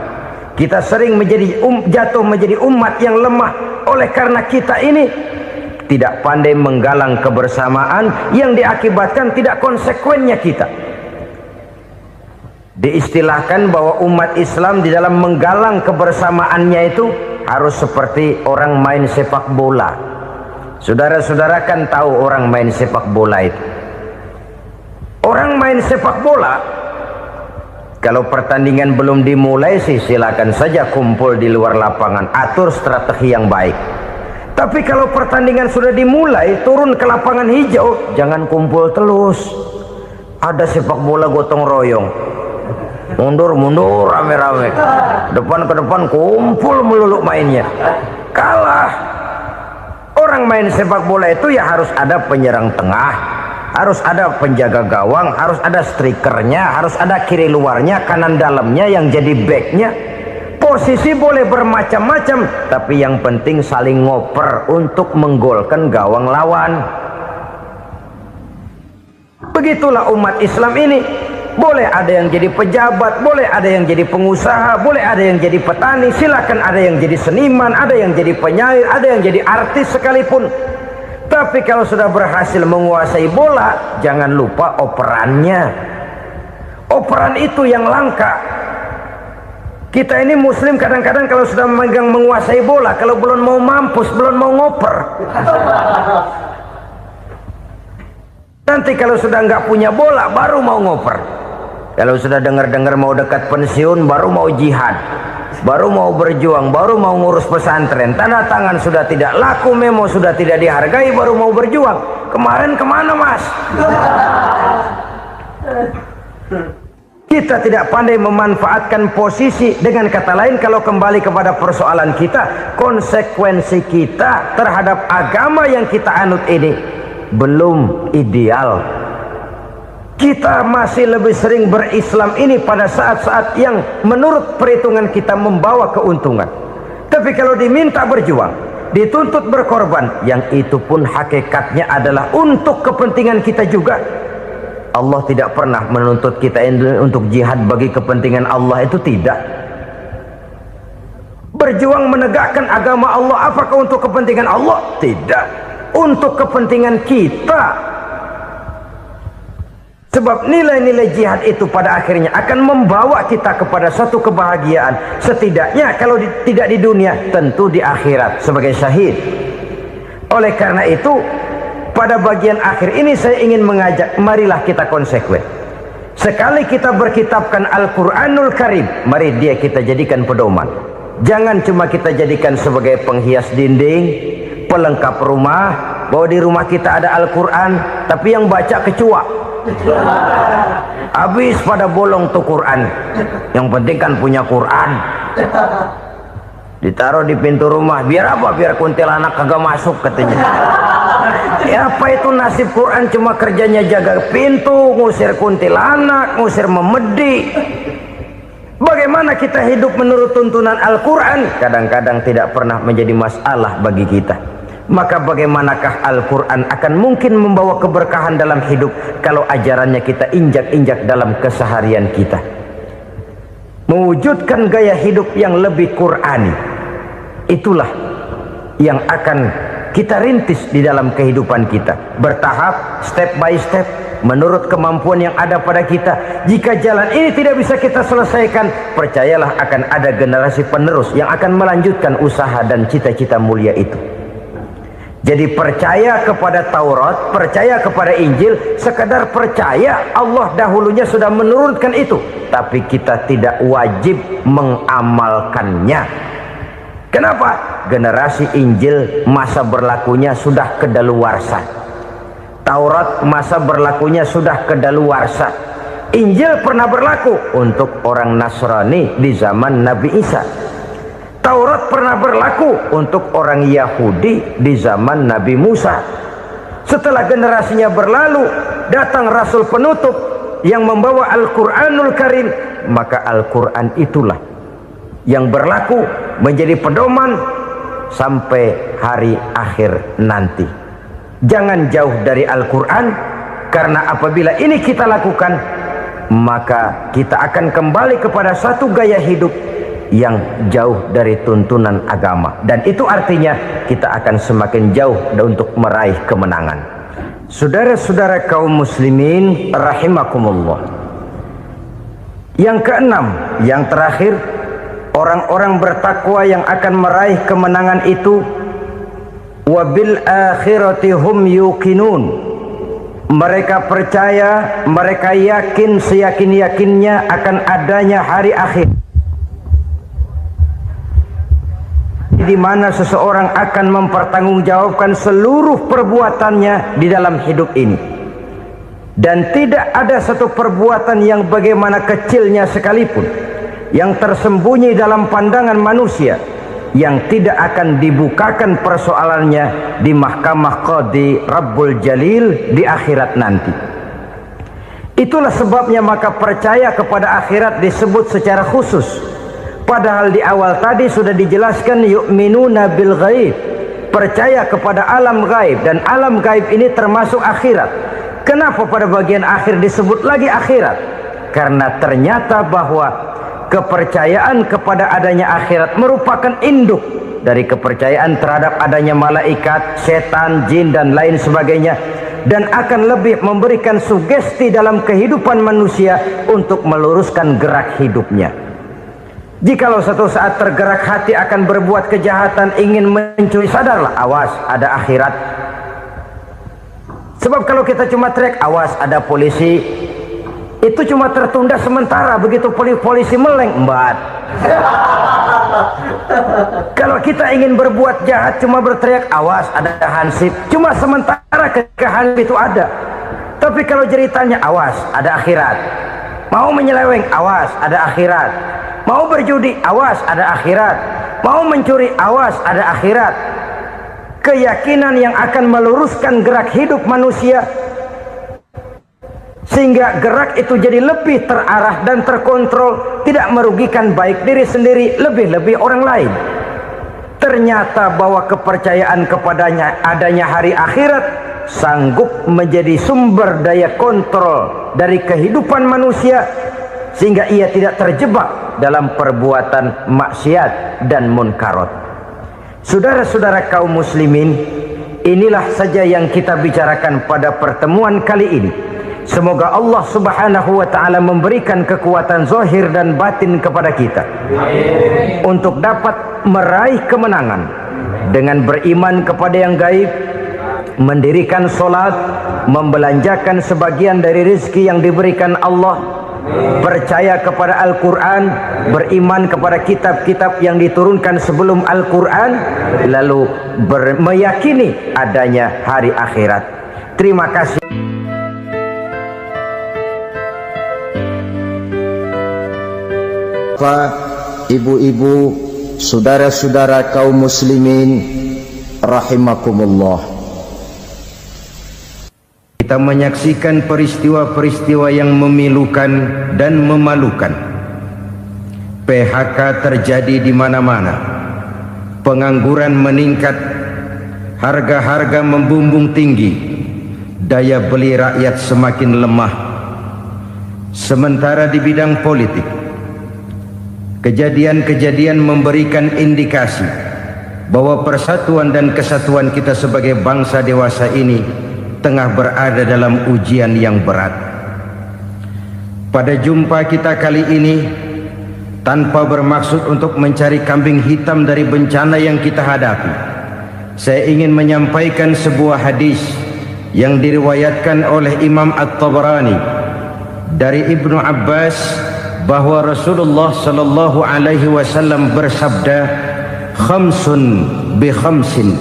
Kita sering menjadi jatuh menjadi umat yang lemah oleh karena kita ini tidak pandai menggalang kebersamaan yang diakibatkan tidak konsekuennya kita. Diistilahkan bahwa umat Islam di dalam menggalang kebersamaannya itu harus seperti orang main sepak bola. Saudara-saudara kan tahu orang main sepak bola itu. Orang main sepak bola, kalau pertandingan belum dimulai sih silakan saja kumpul di luar lapangan, atur strategi yang baik. Tapi kalau pertandingan sudah dimulai, turun ke lapangan hijau, jangan kumpul terus. Ada sepak bola gotong royong. mundur rame-rame, depan ke depan kumpul melulu mainnya. Kalah. Orang main sepak bola itu ya harus ada penyerang tengah, harus ada penjaga gawang, harus ada strikernya, harus ada kiri luarnya, kanan dalamnya yang jadi backnya. Posisi boleh bermacam-macam, tapi yang penting saling ngoper untuk menggolkan gawang lawan. Begitulah umat Islam ini. Boleh ada yang jadi pejabat, boleh ada yang jadi pengusaha, boleh ada yang jadi petani, silakan ada yang jadi seniman, ada yang jadi penyair, ada yang jadi artis sekalipun. Tapi kalau sudah berhasil menguasai bola, jangan lupa operannya. Operan itu yang langka. Kita ini muslim kadang-kadang kalau sudah memegang menguasai bola, kalau belum mau mampus, belum mau ngoper. Nanti kalau sudah nggak punya bola, baru mau ngoper. Kalau sudah dengar-dengar mau dekat pensiun, baru mau jihad, baru mau berjuang, baru mau ngurus pesantren. Tanda tangan sudah tidak laku, memo sudah tidak dihargai, baru mau berjuang. Kemarin kemana, Mas? Kita tidak pandai memanfaatkan posisi. Dengan kata lain, kalau kembali kepada persoalan kita, konsekuensi kita terhadap agama yang kita anut ini belum ideal. Kita masih lebih sering berislam ini pada saat-saat yang menurut perhitungan kita membawa keuntungan. Tapi kalau diminta berjuang, dituntut berkorban, yang itu pun hakikatnya adalah untuk kepentingan kita juga. Allah tidak pernah menuntut kita untuk jihad bagi kepentingan Allah, itu tidak. Berjuang menegakkan agama Allah, apakah untuk kepentingan Allah? Tidak. Untuk kepentingan kita. Sebab nilai-nilai jihad itu pada akhirnya akan membawa kita kepada satu kebahagiaan. Setidaknya kalau tidak di dunia, tentu di akhirat sebagai syahid. Oleh karena itu, pada bagian akhir ini saya ingin mengajak, marilah kita konsekuen. Sekali kita berkitabkan Al-Quranul Karim, mari dia kita jadikan pedoman. Jangan cuma kita jadikan sebagai penghias dinding, pelengkap rumah, bahwa di rumah kita ada Al-Quran, tapi yang baca kecoa. Habis pada bolong tuh Quran. Yang penting kan punya Quran. Ditaruh di pintu rumah, biar apa? Biar kuntilanak kagak masuk katanya. Ya apa itu nasib Quran, cuma kerjanya jaga pintu, ngusir kuntilanak, ngusir memedi. Bagaimana kita hidup menurut tuntunan Al-Quran? Kadang-kadang tidak pernah menjadi masalah bagi kita. Maka bagaimanakah Al-Quran akan mungkin membawa keberkahan dalam hidup kalau ajarannya kita injak-injak dalam keseharian kita? Mewujudkan gaya hidup yang lebih Qurani, itulah yang akan kita rintis di dalam kehidupan kita, bertahap, step by step, menurut kemampuan yang ada pada kita. Jika jalan ini tidak bisa kita selesaikan, percayalah akan ada generasi penerus yang akan melanjutkan usaha dan cita-cita mulia itu. Jadi percaya kepada Taurat, percaya kepada Injil, sekadar percaya Allah dahulunya sudah menurunkan itu, tapi kita tidak wajib mengamalkannya. Kenapa? Generasi Injil masa berlakunya sudah kedaluarsa. Taurat masa berlakunya sudah kedaluarsa. Injil pernah berlaku untuk orang Nasrani di zaman Nabi Isa. Taurat pernah berlaku untuk orang Yahudi di zaman Nabi Musa. Setelah generasinya berlalu, datang Rasul penutup yang membawa Al-Quranul Karim. Maka Al-Quran itulah yang berlaku menjadi pedoman sampai hari akhir nanti. Jangan jauh dari Al-Quran, karena apabila ini kita lakukan, maka kita akan kembali kepada satu gaya hidup yang jauh dari tuntunan agama, dan itu artinya kita akan semakin jauh untuk meraih kemenangan. Saudara-saudara kaum muslimin rahimakumullah, yang keenam, yang terakhir, orang-orang bertakwa yang akan meraih kemenangan itu wabil akhirati hum yuqinun. Mereka percaya, mereka yakin seyakin-yakinnya akan adanya hari akhir, di mana seseorang akan mempertanggungjawabkan seluruh perbuatannya di dalam hidup ini. Dan tidak ada satu perbuatan yang bagaimana kecilnya sekalipun yang tersembunyi dalam pandangan manusia yang tidak akan dibukakan persoalannya di mahkamah Qadi Rabbul Jalil di akhirat nanti. Itulah sebabnya maka percaya kepada akhirat disebut secara khusus. Padahal di awal tadi sudah dijelaskan yu'minuna bil ghaib, percaya kepada alam gaib, dan alam gaib ini termasuk akhirat. Kenapa pada bagian akhir disebut lagi akhirat? Karena ternyata bahwa kepercayaan kepada adanya akhirat merupakan induk dari kepercayaan terhadap adanya malaikat, setan, jin dan lain sebagainya, dan akan lebih memberikan sugesti dalam kehidupan manusia untuk meluruskan gerak hidupnya. Jikalau satu saat tergerak hati akan berbuat kejahatan, ingin mencuri, sadarlah, awas ada akhirat. Sebab kalau kita cuma teriak awas ada polisi, itu cuma tertunda sementara. Begitu polisi meleng, embat. Kalau kita ingin berbuat jahat cuma berteriak awas ada hansip, cuma sementara ketika hansip itu ada. Tapi kalau ceritanya awas ada akhirat, mau menyeleweng awas ada akhirat, mau berjudi awas ada akhirat, mau mencuri awas ada akhirat. Keyakinan yang akan meluruskan gerak hidup manusia sehingga gerak itu jadi lebih terarah dan terkontrol, tidak merugikan baik diri sendiri, lebih-lebih orang lain. Ternyata bahwa kepercayaan kepadanya adanya hari akhirat sanggup menjadi sumber daya kontrol dari kehidupan manusia sehingga ia tidak terjebak dalam perbuatan maksiat dan munkarat. Saudara-saudara kaum muslimin, inilah saja yang kita bicarakan pada pertemuan kali ini. Semoga Allah subhanahu wa ta'ala memberikan kekuatan zahir dan batin kepada kita untuk dapat meraih kemenangan dengan beriman kepada yang gaib, mendirikan solat, membelanjakan sebagian dari rezeki yang diberikan Allah, percaya kepada Al-Quran, beriman kepada kitab-kitab yang diturunkan sebelum Al-Quran, lalu meyakini adanya hari akhirat. Terima kasih. Bapak, ibu-ibu, saudara-saudara kaum muslimin rahimakumullah. Kita menyaksikan peristiwa-peristiwa yang memilukan dan memalukan. PHK terjadi di mana-mana. Pengangguran meningkat, harga-harga membumbung tinggi, daya beli rakyat semakin lemah. Sementara di bidang politik, kejadian-kejadian memberikan indikasi bahwa persatuan dan kesatuan kita sebagai bangsa dewasa ini tengah berada dalam ujian yang berat. Pada jumpa kita kali ini, tanpa bermaksud untuk mencari kambing hitam dari bencana yang kita hadapi, saya ingin menyampaikan sebuah hadis yang diriwayatkan oleh Imam At-Tabarani dari Ibnu Abbas bahwa Rasulullah sallallahu alaihi wasallam bersabda, khamsun bi khamsin,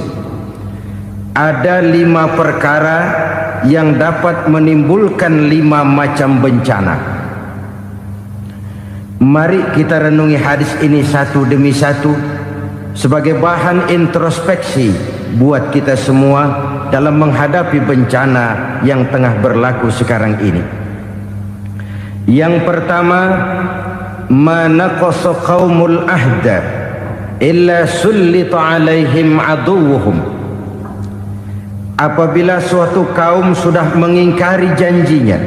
ada 5 perkara yang dapat menimbulkan 5 macam bencana. Mari kita renungi hadis ini satu demi satu sebagai bahan introspeksi buat kita semua dalam menghadapi bencana yang tengah berlaku sekarang ini. Yang pertama, manaqasa qaumul ahda illa sullita alaihim aduwwuhum. Apabila suatu kaum sudah mengingkari janjinya,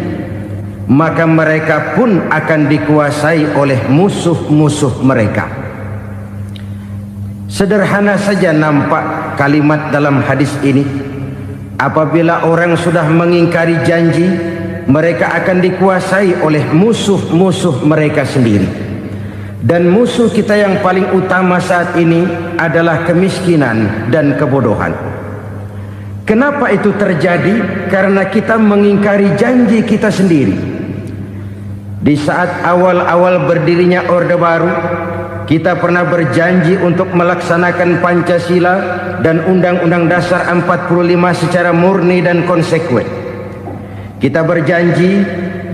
maka mereka pun akan dikuasai oleh musuh-musuh mereka. Sederhana saja nampak kalimat dalam hadis ini. Apabila orang sudah mengingkari janji, mereka akan dikuasai oleh musuh-musuh mereka sendiri. Dan musuh kita yang paling utama saat ini adalah kemiskinan dan kebodohan. Kenapa itu terjadi? Karena kita mengingkari janji kita sendiri. Di saat awal-awal berdirinya Orde Baru, kita pernah berjanji untuk melaksanakan Pancasila dan Undang-Undang Dasar 45 secara murni dan konsekuen. Kita berjanji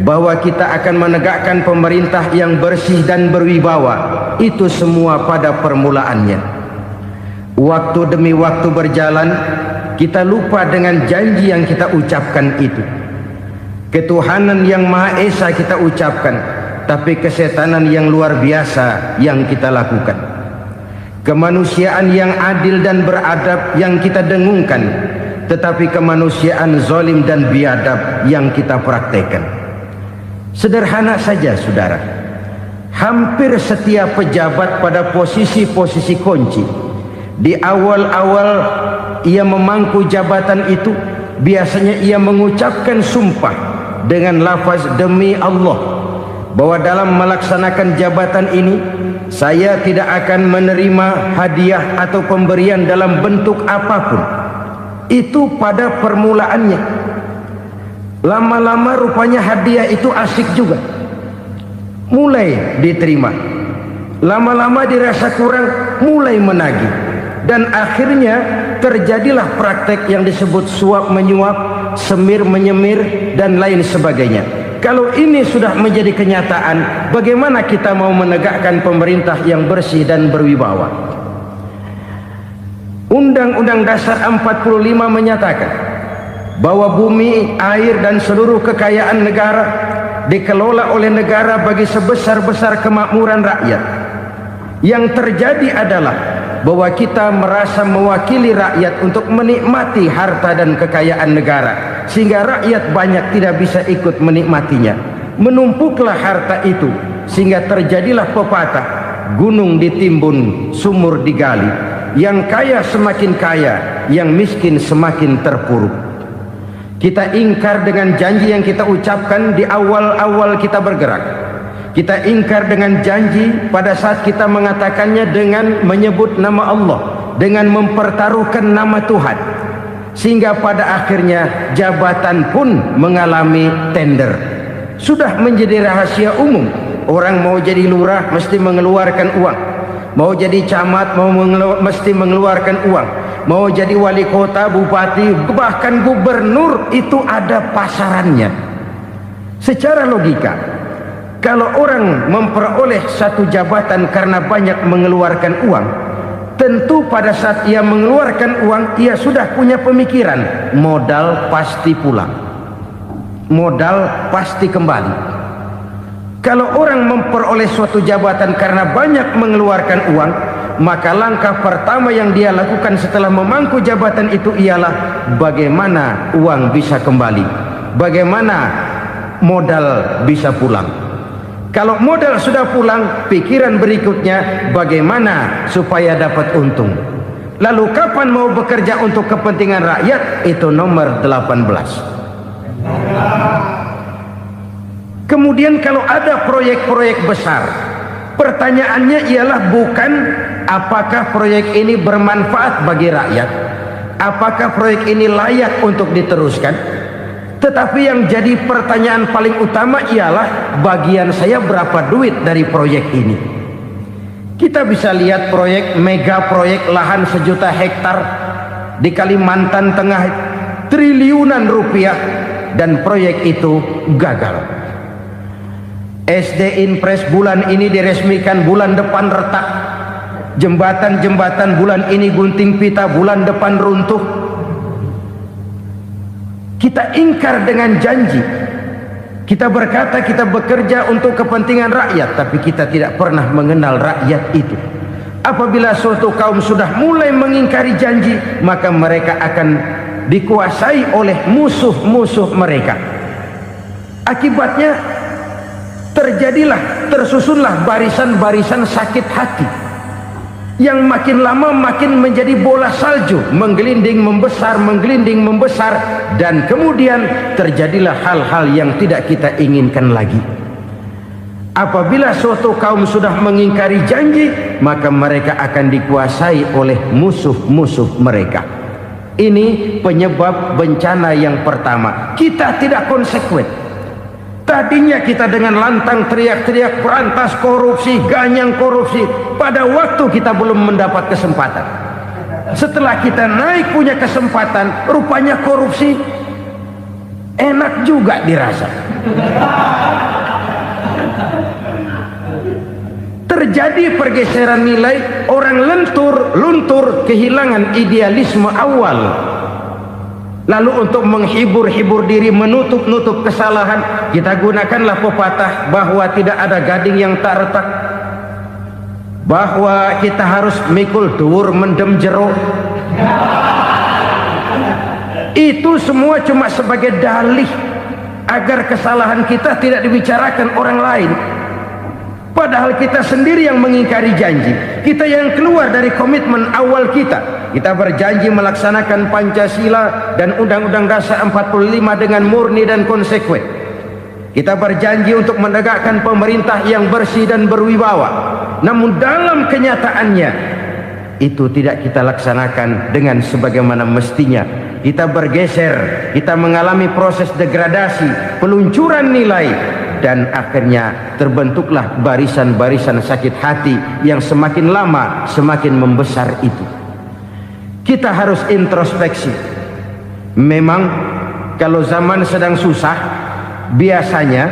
bahwa kita akan menegakkan pemerintah yang bersih dan berwibawa. Itu semua pada permulaannya. Waktu demi waktu berjalan, kita lupa dengan janji yang kita ucapkan itu. Ketuhanan yang Maha Esa kita ucapkan, tapi kesetanan yang luar biasa yang kita lakukan. Kemanusiaan yang adil dan beradab yang kita dengungkan, tetapi kemanusiaan zalim dan biadab yang kita praktekkan. Sederhana saja saudara, hampir setiap pejabat pada posisi-posisi kunci, di awal-awal ia memangku jabatan itu, biasanya ia mengucapkan sumpah dengan lafaz demi Allah, bahwa dalam melaksanakan jabatan ini saya tidak akan menerima hadiah atau pemberian dalam bentuk apapun. Itu pada permulaannya. Lama-lama rupanya hadiah itu asik juga, mulai diterima. Lama-lama dirasa kurang, mulai menagih. Dan akhirnya terjadilah praktek yang disebut suap menyuap, semir menyemir, dan lain sebagainya. Kalau ini sudah menjadi kenyataan, bagaimana kita mau menegakkan pemerintah yang bersih dan berwibawa? Undang-Undang Dasar 45 menyatakan bahwa bumi, air, dan seluruh kekayaan negara dikelola oleh negara bagi sebesar-besar kemakmuran rakyat. Yang terjadi adalah bahwa kita merasa mewakili rakyat untuk menikmati harta dan kekayaan negara, sehingga rakyat banyak tidak bisa ikut menikmatinya. Menumpuklah harta itu sehingga terjadilah pepatah, gunung ditimbun, sumur digali. Yang kaya semakin kaya, yang miskin semakin terpuruk. Kita ingkar dengan janji yang kita ucapkan di awal-awal kita bergerak. Kita ingkar dengan janji pada saat kita mengatakannya dengan menyebut nama Allah, dengan mempertaruhkan nama Tuhan, sehingga pada akhirnya jabatan pun mengalami tender. Sudah menjadi rahasia umum, orang mau jadi lurah mesti mengeluarkan uang, mau jadi camat mesti mengeluarkan uang, mau jadi wali kota, bupati, bahkan gubernur, itu ada pasarannya. Secara logika, kalau orang memperoleh satu jabatan karena banyak mengeluarkan uang, tentu pada saat ia mengeluarkan uang, ia sudah punya pemikiran, modal pasti pulang, modal pasti kembali. Kalau orang memperoleh suatu jabatan karena banyak mengeluarkan uang, maka langkah pertama yang dia lakukan setelah memangku jabatan itu ialah bagaimana uang bisa kembali, bagaimana modal bisa pulang. Kalau modal sudah pulang, pikiran berikutnya bagaimana supaya dapat untung. Lalu kapan mau bekerja untuk kepentingan rakyat? Itu nomor 18. Kemudian kalau ada proyek-proyek besar, pertanyaannya ialah bukan apakah proyek ini bermanfaat bagi rakyat, apakah proyek ini layak untuk diteruskan, tetapi yang jadi pertanyaan paling utama ialah bagian saya berapa duit dari proyek ini. Kita bisa lihat proyek, mega proyek lahan 1 juta hektar di Kalimantan Tengah, triliunan rupiah, dan proyek itu gagal. SD Impres bulan ini diresmikan, bulan depan retak. Jembatan-jembatan bulan ini gunting pita, bulan depan runtuh. Kita ingkar dengan janji. Kita berkata kita bekerja untuk kepentingan rakyat, tapi kita tidak pernah mengenal rakyat itu. Apabila suatu kaum sudah mulai mengingkari janji, maka mereka akan dikuasai oleh musuh-musuh mereka. Akibatnya tersusunlah barisan-barisan sakit hati, yang makin lama makin menjadi bola salju, menggelinding membesar, dan kemudian terjadilah hal-hal yang tidak kita inginkan lagi. Apabila suatu kaum sudah mengingkari janji, maka mereka akan dikuasai oleh musuh-musuh mereka. Ini penyebab bencana yang pertama. Kita tidak konsekuen. Tadinya kita dengan lantang teriak-teriak berantas korupsi, ganyang korupsi. Pada waktu kita belum mendapat kesempatan. Setelah kita naik punya kesempatan, rupanya korupsi enak enak juga dirasa. Terjadi pergeseran nilai, orang luntur kehilangan idealisme awal. Lalu untuk menghibur diri, menutup kesalahan, kita gunakanlah pepatah bahwa tidak ada gading yang tak retak, bahwa kita harus mikul dhuwur mendem jero. Itu semua cuma sebagai dalih agar kesalahan kita tidak dibicarakan orang lain. Padahal kita sendiri yang mengingkari janji. Kita yang keluar dari komitmen awal kita. Kita berjanji melaksanakan Pancasila dan Undang-Undang Dasar 45 dengan murni dan konsekuen. Kita berjanji untuk menegakkan pemerintah yang bersih dan berwibawa. Namun dalam kenyataannya itu tidak kita laksanakan dengan sebagaimana mestinya. Kita bergeser, kita mengalami proses degradasi, peluncuran nilai, dan akhirnya terbentuklah barisan-barisan sakit hati yang semakin lama semakin membesar itu. Kita harus introspeksi. Memang kalau zaman sedang susah, biasanya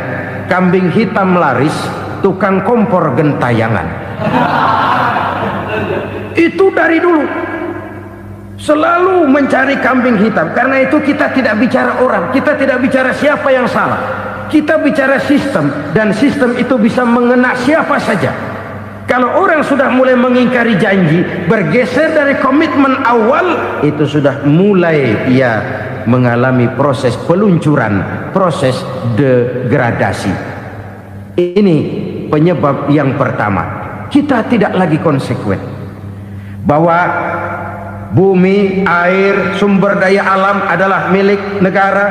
kambing hitam laris, tukang kompor gentayangan. Itu dari dulu selalu mencari kambing hitam. Karena itu kita tidak bicara orang, kita tidak bicara siapa yang salah, kita bicara sistem, dan sistem itu bisa mengena siapa saja. Kalau orang sudah mulai mengingkari janji, bergeser dari komitmen awal, itu sudah mulai ia mengalami proses peluncuran, proses degradasi. Ini penyebab yang pertama. Kita tidak lagi konsekuen bahwa bumi, air, sumber daya alam adalah milik negara,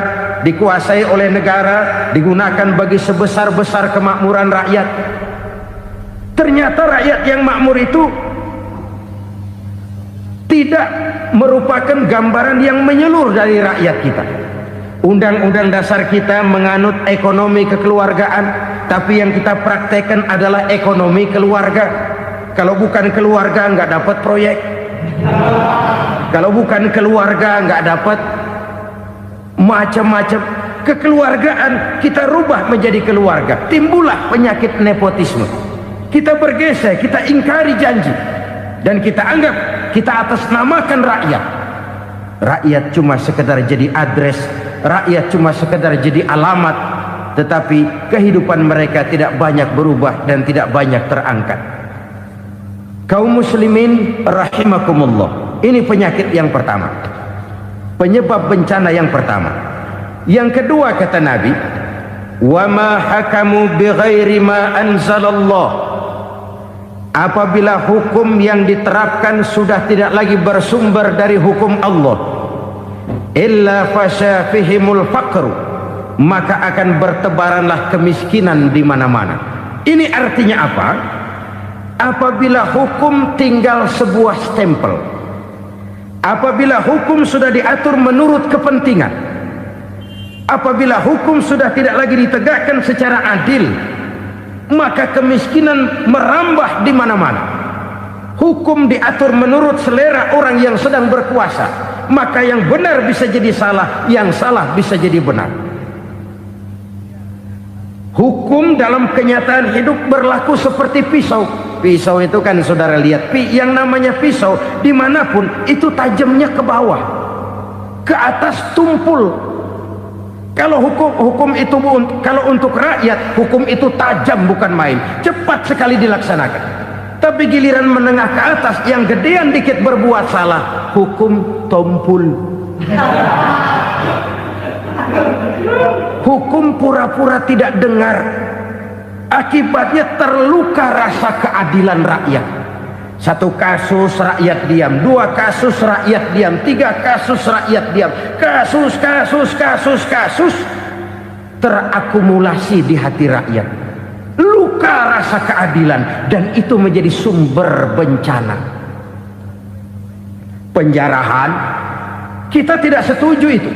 dikuasai oleh negara, digunakan bagi sebesar-besar kemakmuran rakyat. Ternyata rakyat yang makmur itu tidak merupakan gambaran yang menyeluruh dari rakyat kita. Undang-undang dasar kita menganut ekonomi kekeluargaan, tapi yang kita praktekkan adalah ekonomi keluarga. Kalau bukan keluarga nggak dapat proyek. Kalau bukan keluarga nggak dapat macam-macam. Kekeluargaan kita rubah menjadi keluarga, timbullah penyakit nepotisme. Kita bergeser, kita ingkari janji, dan kita anggap kita atasnamakan rakyat. Rakyat cuma sekedar jadi address, rakyat cuma sekedar jadi alamat, tetapi kehidupan mereka tidak banyak berubah dan tidak banyak terangkat. Kaum muslimin rahimakumullah, ini penyakit yang pertama, penyebab bencana yang pertama. Yang kedua, kata Nabi, wa ma hakamu bighairi ma anzalallah. Apabila hukum yang diterapkan sudah tidak lagi bersumber dari hukum Allah, illa fasya fihimul faqru, maka akan bertebaranlah kemiskinan di mana-mana. Ini artinya apa? Apabila hukum tinggal sebuah stempel, apabila hukum sudah diatur menurut kepentingan, apabila hukum sudah tidak lagi ditegakkan secara adil, maka kemiskinan merambah di mana-mana. Hukum diatur menurut selera orang yang sedang berkuasa, maka yang benar bisa jadi salah, yang salah bisa jadi benar. Hukum dalam kenyataan hidup berlaku seperti pisau. Pisau itu kan saudara lihat, yang namanya pisau dimanapun itu tajamnya ke bawah, ke atas tumpul. Kalau hukum itu, kalau untuk rakyat, hukum itu tajam bukan main, cepat sekali dilaksanakan. Tapi giliran menengah ke atas, yang gedean dikit berbuat salah, hukum tompul. Hukum pura-pura tidak dengar. Akibatnya terluka rasa keadilan rakyat. Satu kasus rakyat diam, dua kasus rakyat diam, tiga kasus rakyat diam, kasus terakumulasi di hati rakyat. Luka rasa keadilan, dan itu menjadi sumber bencana. Penjarahan, kita tidak setuju itu,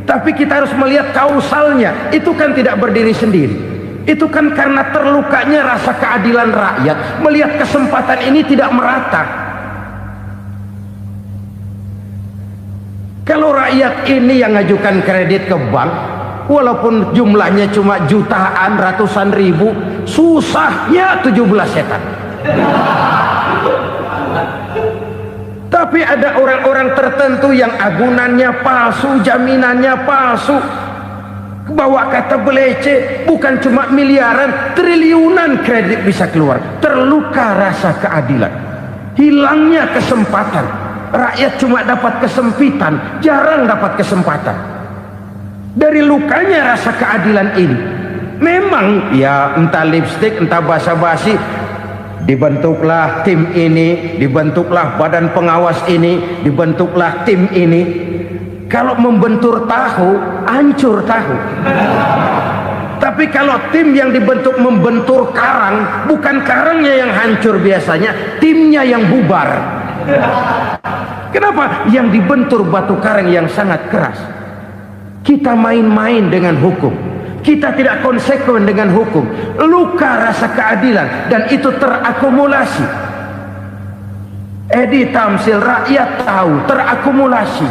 tapi kita harus melihat kausalnya. Itu kan tidak berdiri sendiri. Itu kan karena terlukanya rasa keadilan rakyat, melihat kesempatan ini tidak merata. Kalau rakyat ini yang ngajukan kredit ke bank, walaupun jumlahnya cuma jutaan, ratusan ribu, susahnya 17 setan. Tapi ada orang-orang tertentu yang agunannya palsu, jaminannya palsu, bawa kata belece, bukan cuma miliaran, triliunan kredit bisa keluar. Terluka rasa keadilan, hilangnya kesempatan. Rakyat cuma dapat kesempitan, jarang dapat kesempatan. Dari lukanya rasa keadilan ini, memang ya entah lipstick, entah basa-basi, dibentuklah tim ini, dibentuklah badan pengawas ini, dibentuklah tim ini. Kalau membentur tahu, hancur tahu. Tapi kalau tim yang dibentuk membentur karang, bukan karangnya yang hancur biasanya, timnya yang bubar. Kenapa? Yang dibentur batu karang yang sangat keras. Kita main-main dengan hukum, kita tidak konsekuen dengan hukum, luka rasa keadilan, dan itu terakumulasi. Edi Tamsil, rakyat tahu, terakumulasi,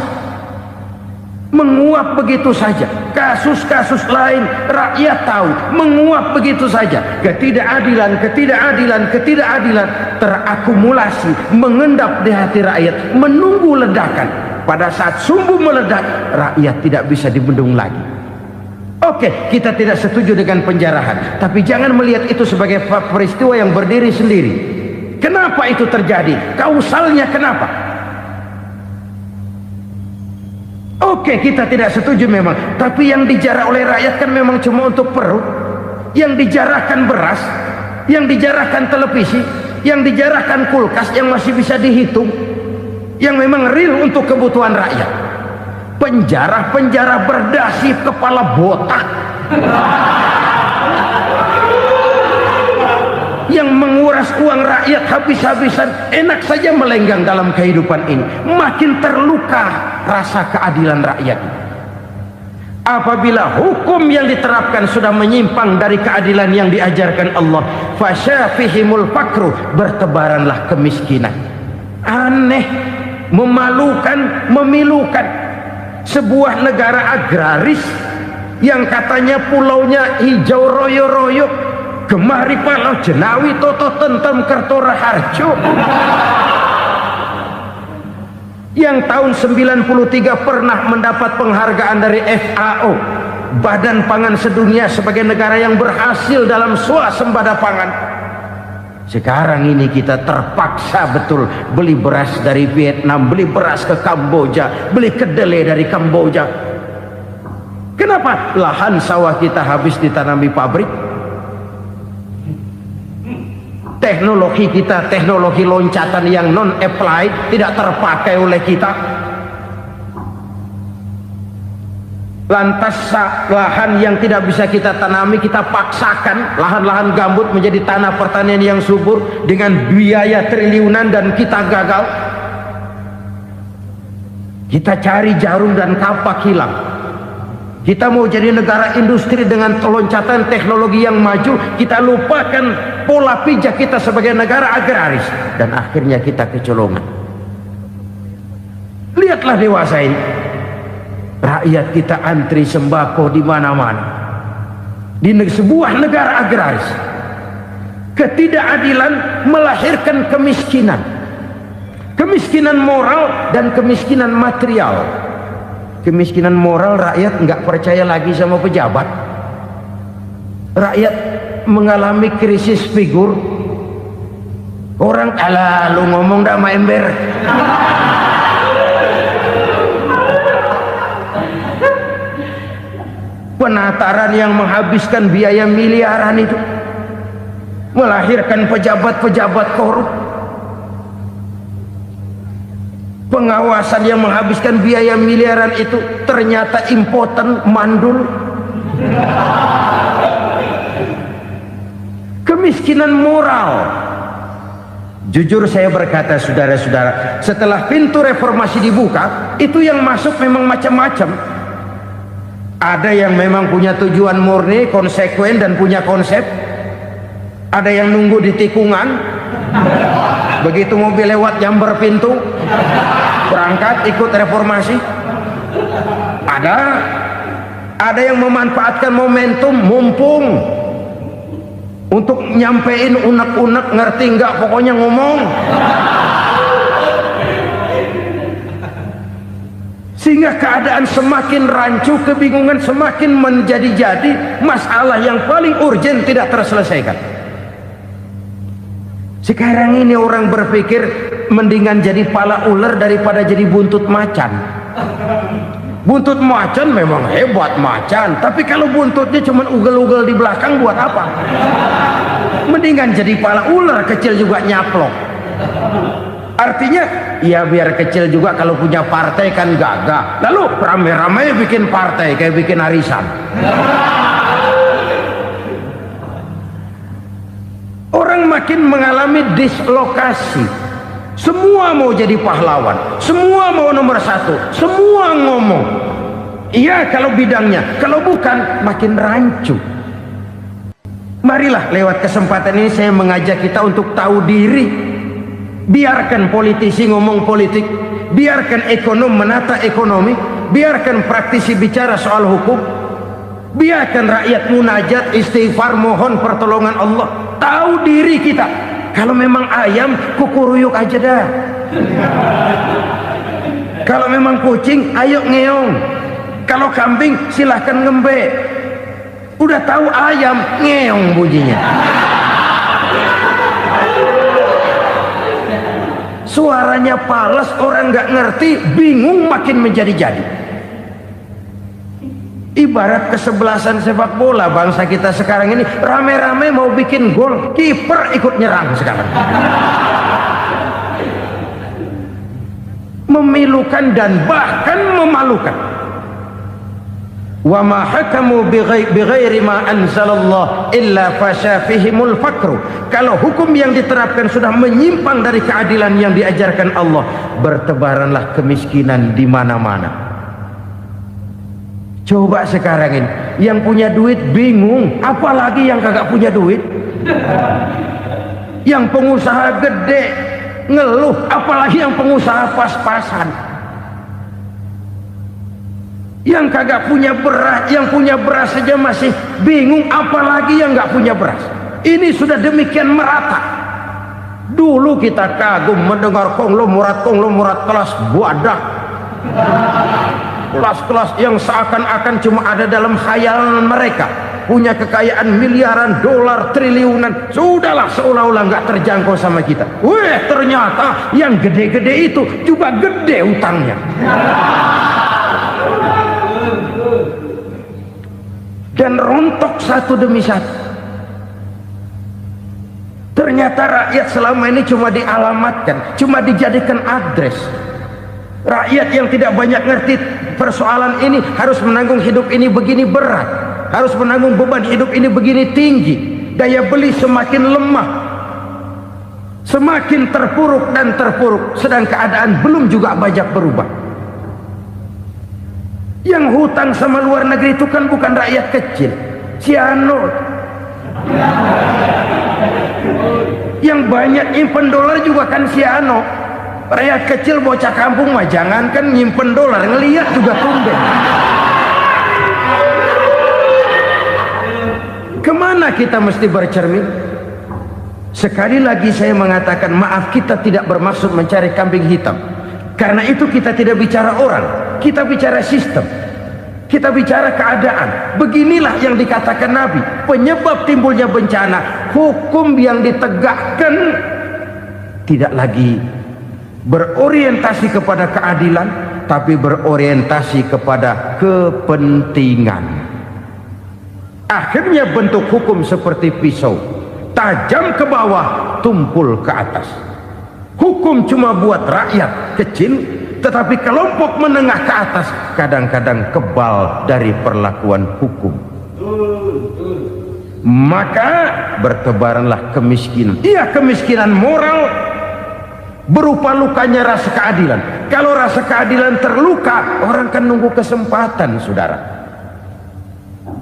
menguap begitu saja. Kasus-kasus lain rakyat tahu, menguap begitu saja. Ketidakadilan, ketidakadilan, ketidakadilan terakumulasi, mengendap di hati rakyat, menunggu ledakan. Pada saat sumbu meledak, rakyat tidak bisa dibendung lagi. Oke, kita tidak setuju dengan penjarahan, tapi jangan melihat itu sebagai peristiwa yang berdiri sendiri. Kenapa itu terjadi? Kausalnya kenapa? Oke, kita tidak setuju memang, tapi yang dijarah oleh rakyat kan memang cuma untuk perut. Yang dijarahkan beras, yang dijarahkan televisi, yang dijarahkan kulkas yang masih bisa dihitung, yang memang real untuk kebutuhan rakyat. Penjara-penjara berdasi kepala botak yang menguras uang rakyat habis-habisan, enak saja melenggang dalam kehidupan ini. Makin terluka rasa keadilan rakyat. Apabila hukum yang diterapkan sudah menyimpang dari keadilan yang diajarkan Allah, fasyafihimul fakru, bertebaranlah kemiskinan. Aneh, memalukan, memilukan. Sebuah negara agraris yang katanya pulaunya hijau royo-royo, Gemari Palau Jenawi Toto Tentem Kertora Harjo, yang tahun 93 pernah mendapat penghargaan dari FAO, Badan Pangan Sedunia, sebagai negara yang berhasil dalam swasembada pangan. Sekarang ini kita terpaksa betul beli beras dari Vietnam, beli beras ke Kamboja, beli kedelai dari Kamboja. Kenapa? Lahan sawah kita habis ditanami pabrik. Teknologi kita, teknologi loncatan yang non-applied, tidak terpakai oleh kita. Lantas lahan yang tidak bisa kita tanami, kita paksakan lahan-lahan gambut menjadi tanah pertanian yang subur dengan biaya triliunan, dan kita gagal. Kita cari jarum dan kapak hilang. Kita mau jadi negara industri dengan loncatan teknologi yang maju, kita lupakan pola pijak kita sebagai negara agraris, dan akhirnya kita kecolongan. Lihatlah dewasa ini, rakyat kita antri sembako di mana-mana. Di sebuah negara agraris, ketidakadilan melahirkan kemiskinan, kemiskinan moral dan kemiskinan material. Kemiskinan moral, rakyat nggak percaya lagi sama pejabat. Rakyat mengalami krisis figur. Orang alah lu ngomong dah sama ember. Penataran yang menghabiskan biaya miliaran itu melahirkan pejabat-pejabat korup. Pengawasan yang menghabiskan biaya miliaran itu ternyata impoten, mandul. Kemiskinan moral. Jujur saya berkata, saudara-saudara, setelah pintu reformasi dibuka, itu yang masuk memang macam-macam. Ada yang memang punya tujuan murni, konsekuen, dan punya konsep. Ada yang nunggu di tikungan, begitu mobil lewat nyamber pintu, berangkat ikut reformasi. Ada yang memanfaatkan momentum mumpung untuk nyampein unek-unek, ngerti enggak, pokoknya ngomong. Sehingga keadaan semakin rancu, kebingungan semakin menjadi-jadi, masalah yang paling urgen tidak terselesaikan. Sekarang ini orang berpikir mendingan jadi pala ular daripada jadi buntut macan. Buntut macan memang hebat macan, tapi kalau buntutnya cuma ugel-ugel di belakang buat apa? Mendingan jadi pala ular, kecil juga nyaplok. Artinya ya biar kecil juga kalau punya partai kan gagah. Lalu rame-rame bikin partai kayak bikin arisan. Orang makin mengalami dislokasi. Semua mau jadi pahlawan, semua mau nomor satu, semua ngomong. Iya kalau bidangnya, kalau bukan makin rancu. Marilah lewat kesempatan ini saya mengajak kita untuk tahu diri. Biarkan politisi ngomong politik, biarkan ekonom menata ekonomi, biarkan praktisi bicara soal hukum, biarkan rakyat munajat, istighfar, mohon pertolongan Allah. Tahu diri kita. Kalau memang ayam, kukuruyuk aja dah. Kalau memang kucing, ayo ngeong. Kalau kambing, silahkan ngembe. Udah tahu ayam, ngeong bunyinya. Suaranya palas, orang nggak ngerti, bingung, makin menjadi-jadi. Ibarat kesebelasan sepak bola bangsa kita sekarang ini, rame-rame mau bikin gol, kiper ikut nyerang sekarang. Memilukan dan bahkan memalukan. Wa ma hakamu bighairi ma anzalallah illa fasyafihimul fakru. Kalau hukum yang diterapkan sudah menyimpang dari keadilan yang diajarkan Allah, bertebaranlah kemiskinan di mana-mana. Coba sekarang ini yang punya duit bingung, apalagi yang kagak punya duit. Yang pengusaha gede ngeluh, apalagi yang pengusaha pas-pasan. Yang kagak punya beras, yang punya beras saja masih bingung, apalagi yang nggak punya beras. Ini sudah demikian merata. Dulu kita kagum mendengar konglomerat kelas buadah, kelas-kelas yang seakan-akan cuma ada dalam khayalan mereka, punya kekayaan miliaran dolar, triliunan. Sudahlah, seolah-olah nggak terjangkau sama kita. Weh, ternyata yang gede-gede itu juga gede utangnya. Dan rontok satu demi satu. Ternyata rakyat selama ini cuma dialamatkan, cuma dijadikan address. Rakyat yang tidak banyak ngerti persoalan ini harus menanggung hidup ini begini berat, harus menanggung beban hidup ini begini tinggi. Daya beli semakin lemah, semakin terpuruk dan terpuruk, sedang keadaan belum juga banyak berubah. Yang hutang sama luar negeri itu kan bukan rakyat kecil, Ciano. Yang banyak nyimpen dolar juga kan Ciano. Rakyat kecil bocah kampung mah jangankan nyimpen dolar, ngelihat juga tumben. Kemana kita mesti bercermin? Sekali lagi saya mengatakan maaf, kita tidak bermaksud mencari kambing hitam. Karena itu kita tidak bicara orang, kita bicara sistem, kita bicara keadaan. Beginilah yang dikatakan Nabi, penyebab timbulnya bencana, hukum yang ditegakkan tidak lagi berorientasi kepada keadilan, tapi berorientasi kepada kepentingan. Akhirnya bentuk hukum seperti pisau, tajam ke bawah, tumpul ke atas. Hukum cuma buat rakyat kecil, tetapi kelompok menengah ke atas kadang-kadang kebal dari perlakuan hukum. Maka bertebaranlah kemiskinan. Iya, kemiskinan moral berupa lukanya rasa keadilan. Kalau rasa keadilan terluka, orang kan nunggu kesempatan, saudara.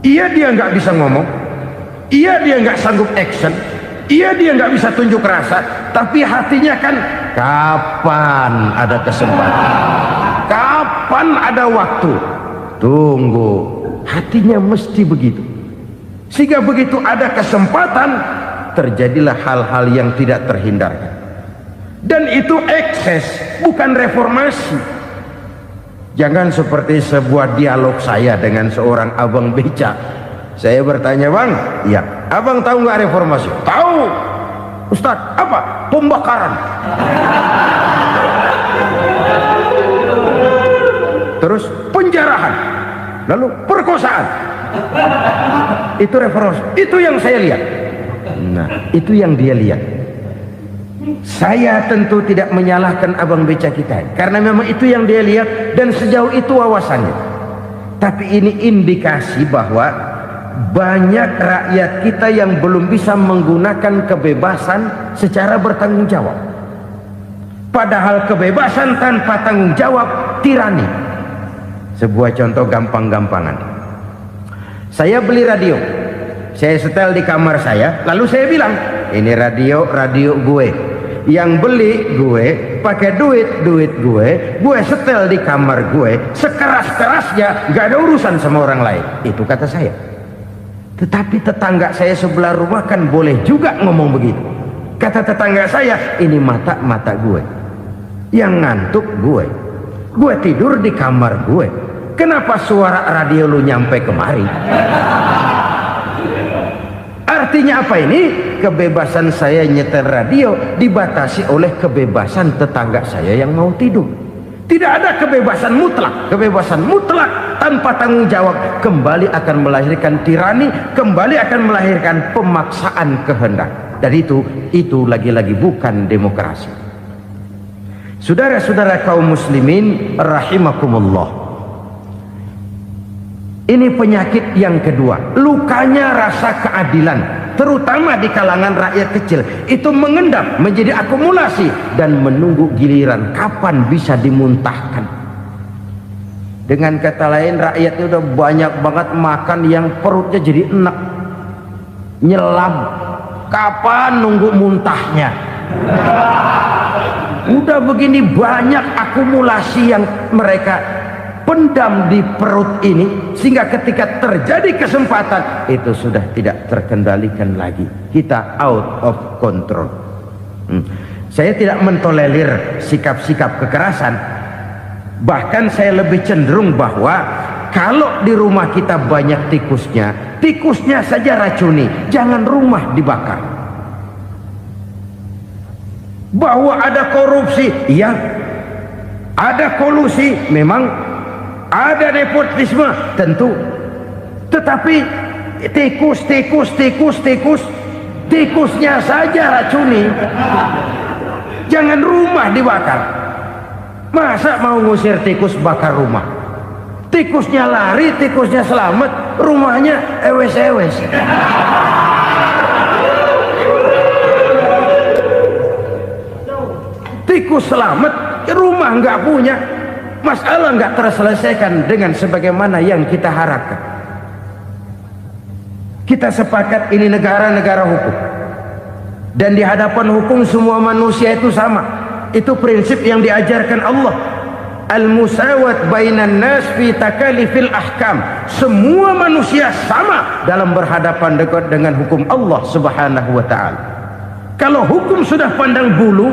Iya, dia nggak bisa ngomong, iya dia nggak sanggup action, iya dia nggak bisa tunjuk rasa, tapi hatinya kan kapan ada kesempatan, kapan ada waktu, tunggu. hatinya mesti begitu. Sehingga begitu ada kesempatan, terjadilah hal-hal yang tidak terhindarkan. Dan itu ekses, bukan reformasi. Jangan seperti sebuah dialog saya dengan seorang abang beca. Saya bertanya, bang, ya, abang tahu nggak reformasi? Tahu. Ustadz, apa? Pembakaran. Terus penjarahan, lalu perkosaan. Itu reformasi. Itu yang saya lihat. Nah, itu yang dia lihat. Saya tentu tidak menyalahkan abang beca kita, karena memang itu yang dia lihat dan sejauh itu wawasannya. Tapi ini indikasi bahwa banyak rakyat kita yang belum bisa menggunakan kebebasan secara bertanggung jawab. Padahal kebebasan tanpa tanggung jawab tirani. Sebuah contoh gampang-gampangan. Saya beli radio, saya setel di kamar saya, lalu saya bilang, ini radio gue. Yang beli gue, pakai duit gue setel di kamar gue, sekeras-kerasnya, gak ada urusan sama orang lain. Itu kata saya. Tetapi tetangga saya sebelah rumah kan boleh juga ngomong begitu. Kata tetangga saya, ini mata gue, yang ngantuk gue tidur di kamar gue. Kenapa suara radio lu nyampe kemari? Artinya apa ini? Kebebasan saya nyetel radio dibatasi oleh kebebasan tetangga saya yang mau tidur. Tidak ada kebebasan mutlak. Kebebasan mutlak tanpa tanggung jawab kembali akan melahirkan tirani, kembali akan melahirkan pemaksaan kehendak. Dan itu lagi-lagi bukan demokrasi. Saudara-saudara kaum muslimin rahimakumullah. Ini penyakit yang kedua, lukanya rasa keadilan, terutama di kalangan rakyat kecil. Itu mengendap menjadi akumulasi dan menunggu giliran kapan bisa dimuntahkan. Dengan kata lain, rakyat itu udah banyak banget makan yang perutnya jadi enak, nyelam. Kapan nunggu muntahnya? Udah begini banyak akumulasi yang mereka pendam di perut ini, sehingga ketika terjadi kesempatan itu sudah tidak terkendalikan lagi. Kita out of control. Saya tidak mentolerir sikap-sikap kekerasan. Bahkan saya lebih cenderung bahwa kalau di rumah kita banyak tikusnya saja racuni, jangan rumah dibakar. Bahwa ada korupsi, iya. Ada kolusi, memang. Ada nepotisme, tentu. Tetapi tikusnya saja racuni. Jangan rumah dibakar. Masa mau ngusir tikus bakar rumah? Tikusnya lari, tikusnya selamat, rumahnya ewes-ewes. Tikus selamat, rumah nggak punya. Masalah nggak terselesaikan dengan sebagaimana yang kita harapkan. Kita sepakat ini negara hukum, dan di hadapan hukum semua manusia itu sama. Itu prinsip yang diajarkan Allah. Al-musawat bainan nas fi takalifil ahkam. Semua manusia sama dalam berhadapan dengan hukum Allah Subhanahu wa ta'ala. Kalau hukum sudah pandang bulu,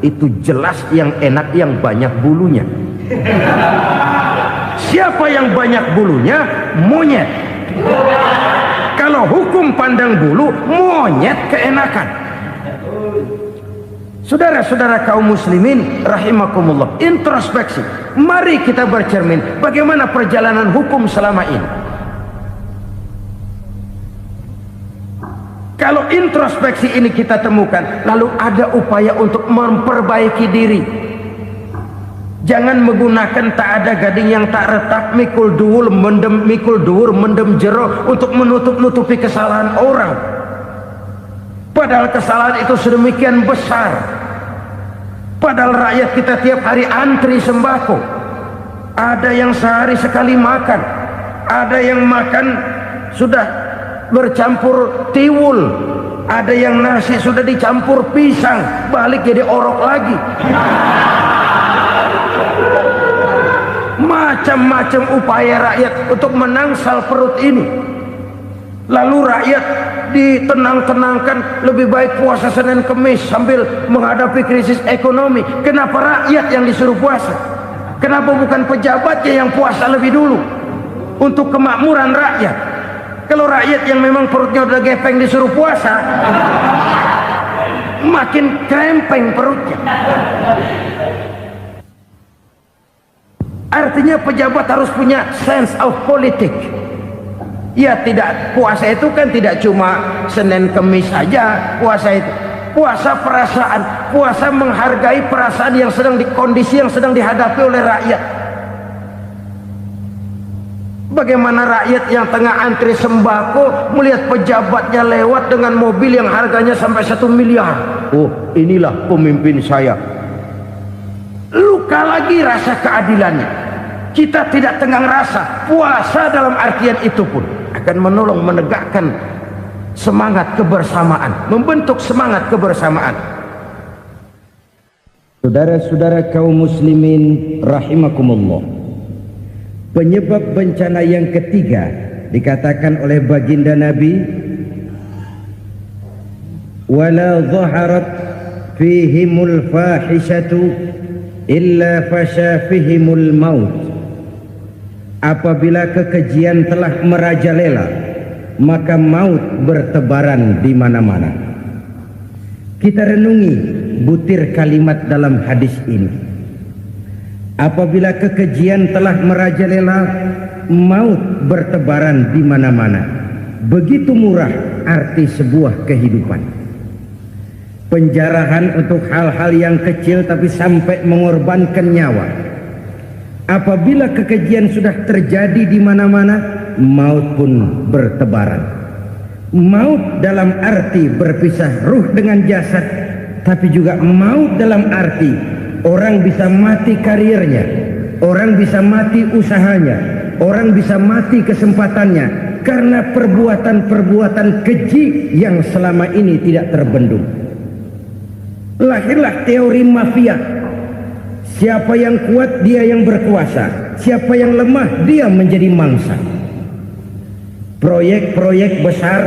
itu jelas yang enak yang banyak bulunya. Siapa yang banyak bulunya? Monyet. Kalau hukum pandang bulu, monyet keenakan. Saudara-saudara kaum muslimin rahimakumullah, introspeksi. Mari kita bercermin bagaimana perjalanan hukum selama ini. Kalau introspeksi ini kita temukan, lalu ada upaya untuk memperbaiki diri. Jangan menggunakan tak ada gading yang tak retak, mikul dhuwur mendem jero untuk menutup-nutupi kesalahan orang. Padahal kesalahan itu sedemikian besar. Padahal rakyat kita tiap hari antri sembako. Ada yang sehari sekali makan, ada yang makan sudah bercampur tiwul, ada yang nasi sudah dicampur pisang, balik jadi orok lagi. macam-macam upaya rakyat untuk menangsal perut ini. Lalu rakyat ditenang-tenangkan, lebih baik puasa Senin Kemis sambil menghadapi krisis ekonomi. Kenapa rakyat yang disuruh puasa? Kenapa bukan pejabatnya yang puasa lebih dulu untuk kemakmuran rakyat? Kalau rakyat yang memang perutnya udah gepeng disuruh puasa, makin krempeng perutnya. Artinya pejabat harus punya sense of politics. Ya, tidak, puasa itu kan tidak cuma Senin Kemis saja. Puasa itu puasa perasaan, puasa menghargai perasaan yang sedang kondisi yang sedang dihadapi oleh rakyat. Bagaimana rakyat yang tengah antri sembako melihat pejabatnya lewat dengan mobil yang harganya sampai 1 miliar. Oh, inilah pemimpin saya. Luka lagi rasa keadilannya. Kita tidak tenggang rasa. Puasa dalam artian itu pun akan menolong menegakkan semangat kebersamaan, membentuk semangat kebersamaan. Saudara-saudara kaum muslimin rahimakumullah, penyebab bencana yang ketiga dikatakan oleh baginda Nabi, wala dhaharat fihimul fahishatu illa fasha fihimul maut. Apabila kekejian telah merajalela, maka maut bertebaran di mana-mana. Kita renungi butir kalimat dalam hadis ini. Apabila kekejian telah merajalela, maut bertebaran di mana-mana. Begitu murah arti sebuah kehidupan. Penjarahan untuk hal-hal yang kecil tapi sampai mengorbankan nyawa. Apabila kekejian sudah terjadi di mana-mana, maut pun bertebaran. Maut dalam arti berpisah ruh dengan jasad, tapi juga maut dalam arti orang bisa mati karirnya, orang bisa mati usahanya, orang bisa mati kesempatannya karena perbuatan-perbuatan keji yang selama ini tidak terbendung. Lahirlah teori mafia. Siapa yang kuat dia yang berkuasa, siapa yang lemah dia menjadi mangsa. Proyek-proyek besar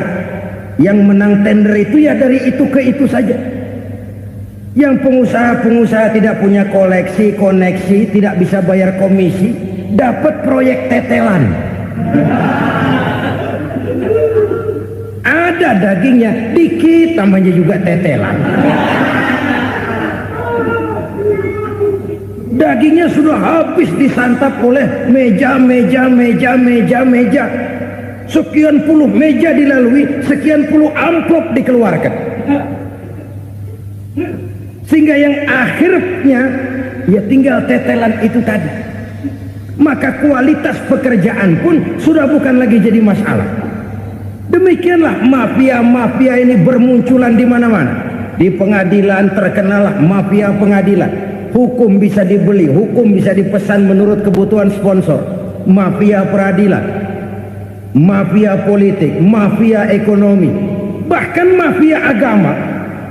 yang menang tender itu ya dari itu ke itu saja. Yang pengusaha-pengusaha tidak punya koleksi, koneksi, tidak bisa bayar komisi, dapat proyek tetelan. Ada dagingnya, dikit namanya juga tetelan. Dagingnya sudah habis disantap oleh meja. Sekian puluh meja dilalui, sekian puluh amplop dikeluarkan. Sehingga yang akhirnya ya tinggal tetelan itu tadi. Maka kualitas pekerjaan pun sudah bukan lagi jadi masalah. Demikianlah mafia-mafia ini bermunculan di mana-mana. Di pengadilan terkenallah mafia pengadilan. Hukum bisa dibeli, hukum bisa dipesan menurut kebutuhan sponsor. Mafia peradilan, mafia politik, mafia ekonomi, bahkan mafia agama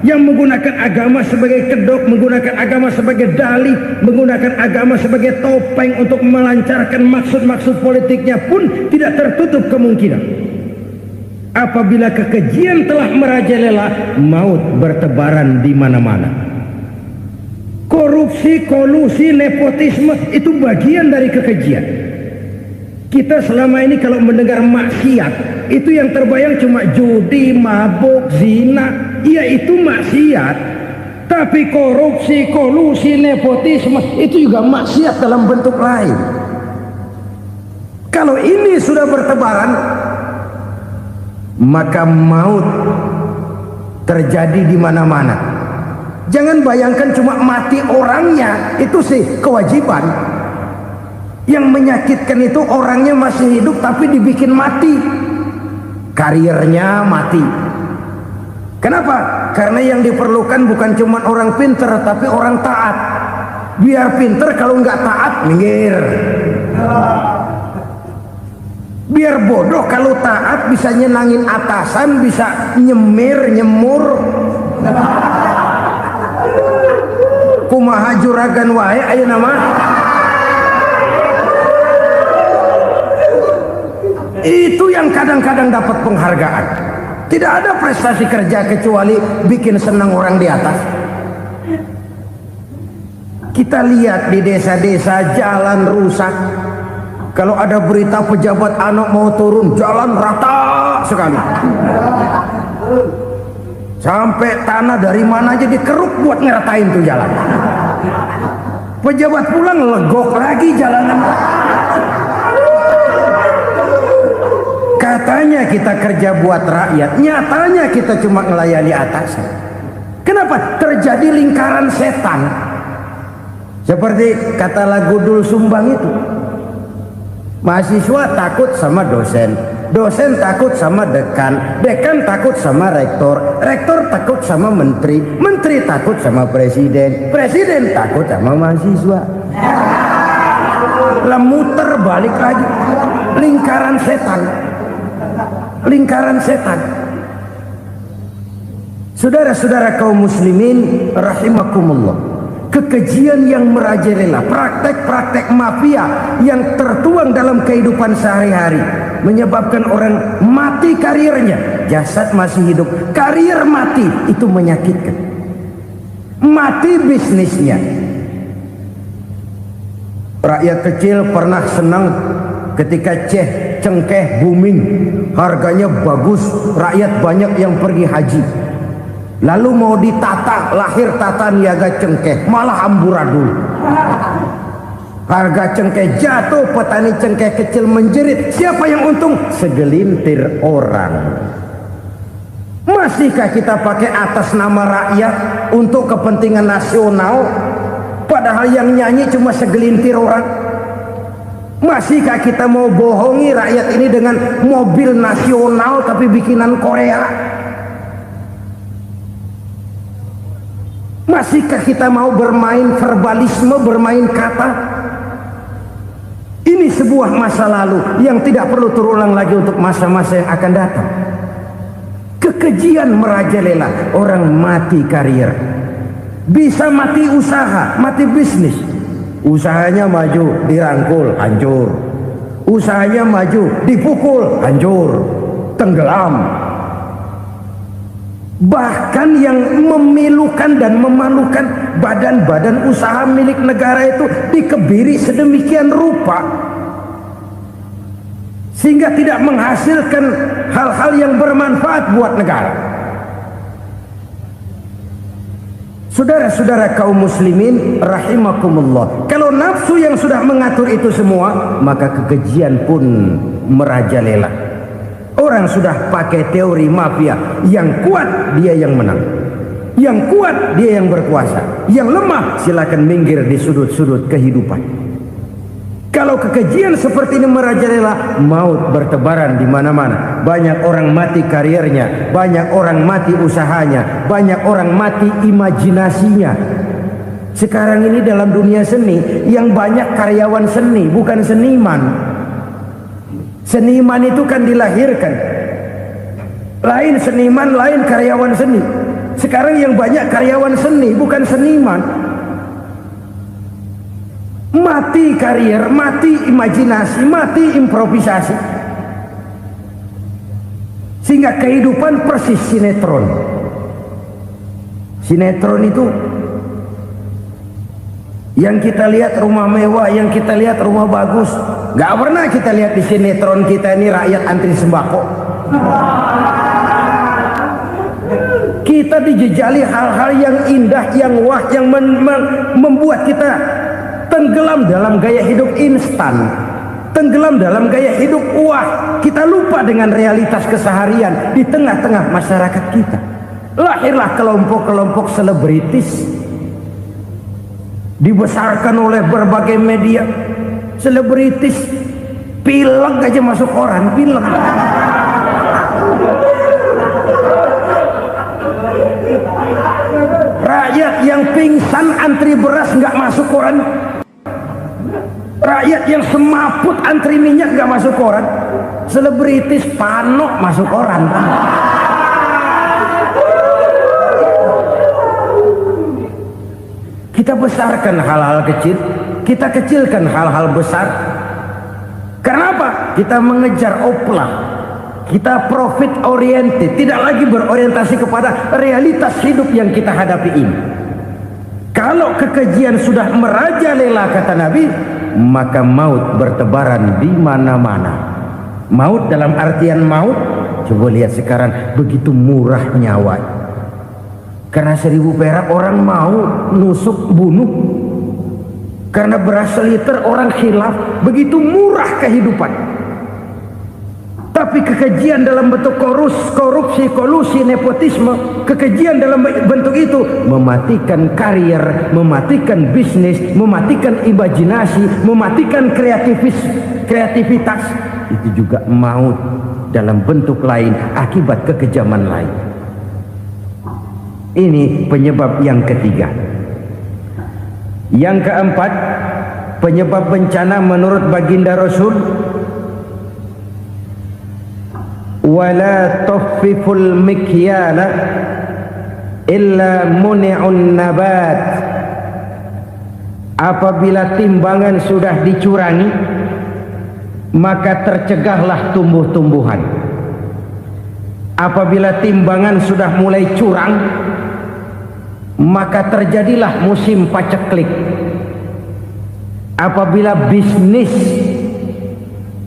yang menggunakan agama sebagai kedok, menggunakan agama sebagai dalih, menggunakan agama sebagai topeng untuk melancarkan maksud-maksud politiknya pun tidak tertutup kemungkinan. Apabila kekejian telah merajalela, maut bertebaran di mana-mana. Korupsi, kolusi, nepotisme itu bagian dari kekejian. Kita selama ini kalau mendengar maksiat, itu yang terbayang cuma judi, mabuk, zina. Iya, itu maksiat. Tapi korupsi, kolusi, nepotisme itu juga maksiat dalam bentuk lain. Kalau ini sudah bertebaran, maka maut terjadi di mana-mana. Jangan bayangkan cuma mati orangnya, itu sih kewajiban. Yang menyakitkan itu orangnya masih hidup tapi dibikin mati, karirnya mati. Kenapa? Karena yang diperlukan bukan cuma orang pinter tapi orang taat. Biar pinter, kalau nggak taat minggir. Biar bodoh, kalau taat bisa nyenangin atasan, bisa nyemur. Kumaha juragan wae ayeuna mah. Itu yang kadang-kadang dapat penghargaan. Tidak ada prestasi kerja kecuali bikin senang orang di atas. Kita lihat di desa-desa jalan rusak. Kalau ada berita pejabat anak mau turun, jalan rata sekali. Sampai tanah dari mana aja dikeruk buat ngeratain tuh jalan. Pejabat pulang legok lagi jalanan. Katanya kita kerja buat rakyat, nyatanya kita cuma melayani atasan. Kenapa? Terjadi lingkaran setan. Seperti kata lagu Dul Sumbang itu. Mahasiswa takut sama dosen, dosen takut sama dekan, dekan takut sama rektor, rektor takut sama menteri, menteri takut sama presiden, presiden takut sama mahasiswa. Muter balik lagi. Lingkaran setan. Lingkaran setan. Saudara-saudara kaum muslimin rahimakumullah, kekejian yang merajalela, praktek-praktek mafia yang tertuang dalam kehidupan sehari-hari menyebabkan orang mati karirnya, jasad masih hidup, karir mati. Itu menyakitkan. Mati bisnisnya. Rakyat kecil pernah senang ketika cengkeh booming, harganya bagus, rakyat banyak yang pergi haji. Lalu mau ditata, lahir tata niaga cengkeh, malah amburadul. Harga cengkeh jatuh, petani cengkeh kecil menjerit. Siapa yang untung? Segelintir orang. Masihkah kita pakai atas nama rakyat untuk kepentingan nasional, padahal yang nyanyi cuma segelintir orang? Masihkah kita mau bohongi rakyat ini dengan mobil nasional tapi bikinan Korea? Masihkah kita mau bermain verbalisme, bermain kata? Ini sebuah masa lalu yang tidak perlu terulang lagi untuk masa-masa yang akan datang. Kekejian merajalela, orang mati karir, bisa mati usaha, mati bisnis. Usahanya maju, dirangkul, hancur. Usahanya maju, dipukul, hancur, tenggelam. Bahkan yang memilukan dan memalukan, badan-badan usaha milik negara itu dikebiri sedemikian rupa sehingga tidak menghasilkan hal-hal yang bermanfaat buat negara. Saudara-saudara kaum muslimin rahimakumullah, kalau nafsu yang sudah mengatur itu semua, maka kekejian pun merajalela. Orang sudah pakai teori mafia, yang kuat dia yang menang, yang kuat dia yang berkuasa, yang lemah silakan minggir di sudut-sudut kehidupan. Kalau kekejian seperti ini merajalela, maut bertebaran di mana-mana. Banyak orang mati karirnya, banyak orang mati usahanya, banyak orang mati imajinasinya. Sekarang ini dalam dunia seni yang banyak karyawan seni, bukan seniman. Seniman itu kan dilahirkan, lain seniman, lain karyawan seni. Sekarang yang banyak karyawan seni, bukan seniman. Mati karir, mati imajinasi, mati improvisasi, sehingga kehidupan persis sinetron. Sinetron itu yang kita lihat rumah mewah, yang kita lihat rumah bagus. Gak pernah kita lihat di sinetron kita ini rakyat antri sembako. Kita dijejali hal-hal yang indah, yang wah, yang membuat kita tenggelam dalam gaya hidup instan, tenggelam dalam gaya hidup wah. Kita lupa dengan realitas keseharian di tengah-tengah masyarakat kita. Lahirlah kelompok-kelompok selebritis, dibesarkan oleh berbagai media. Selebritis pilek aja masuk koran, pilek. Rakyat yang pingsan antri beras nggak masuk koran. Rakyat yang semaput antri minyak nggak masuk koran. Selebritis panok masuk koran. Kita besarkan hal-hal kecil, kita kecilkan hal-hal besar. Karena apa? kita mengejar oplah, kita profit oriented, tidak lagi berorientasi kepada realitas hidup yang kita hadapi ini. Kalau kekejian sudah merajalela, kata Nabi, maka maut bertebaran di mana-mana. Maut dalam artian maut, coba lihat sekarang begitu murah nyawa. Karena 1000 perak orang mau nusuk bunuh. Karena beras seliter orang khilaf, begitu murah kehidupan. Tapi kekejian dalam bentuk korupsi, kolusi, nepotisme, kekejian dalam bentuk itu mematikan karier, mematikan bisnis, mematikan imajinasi, mematikan kreativitas. Itu juga maut dalam bentuk lain akibat kekejaman lain. Ini penyebab yang ketiga. Yang keempat, penyebab bencana menurut baginda Rasul, wala tuffiful mikyala illa muni'un nabat. Apabila timbangan sudah dicurangi, maka tercegahlah tumbuh-tumbuhan. Apabila timbangan sudah mulai curang, maka terjadilah musim paceklik. Apabila bisnis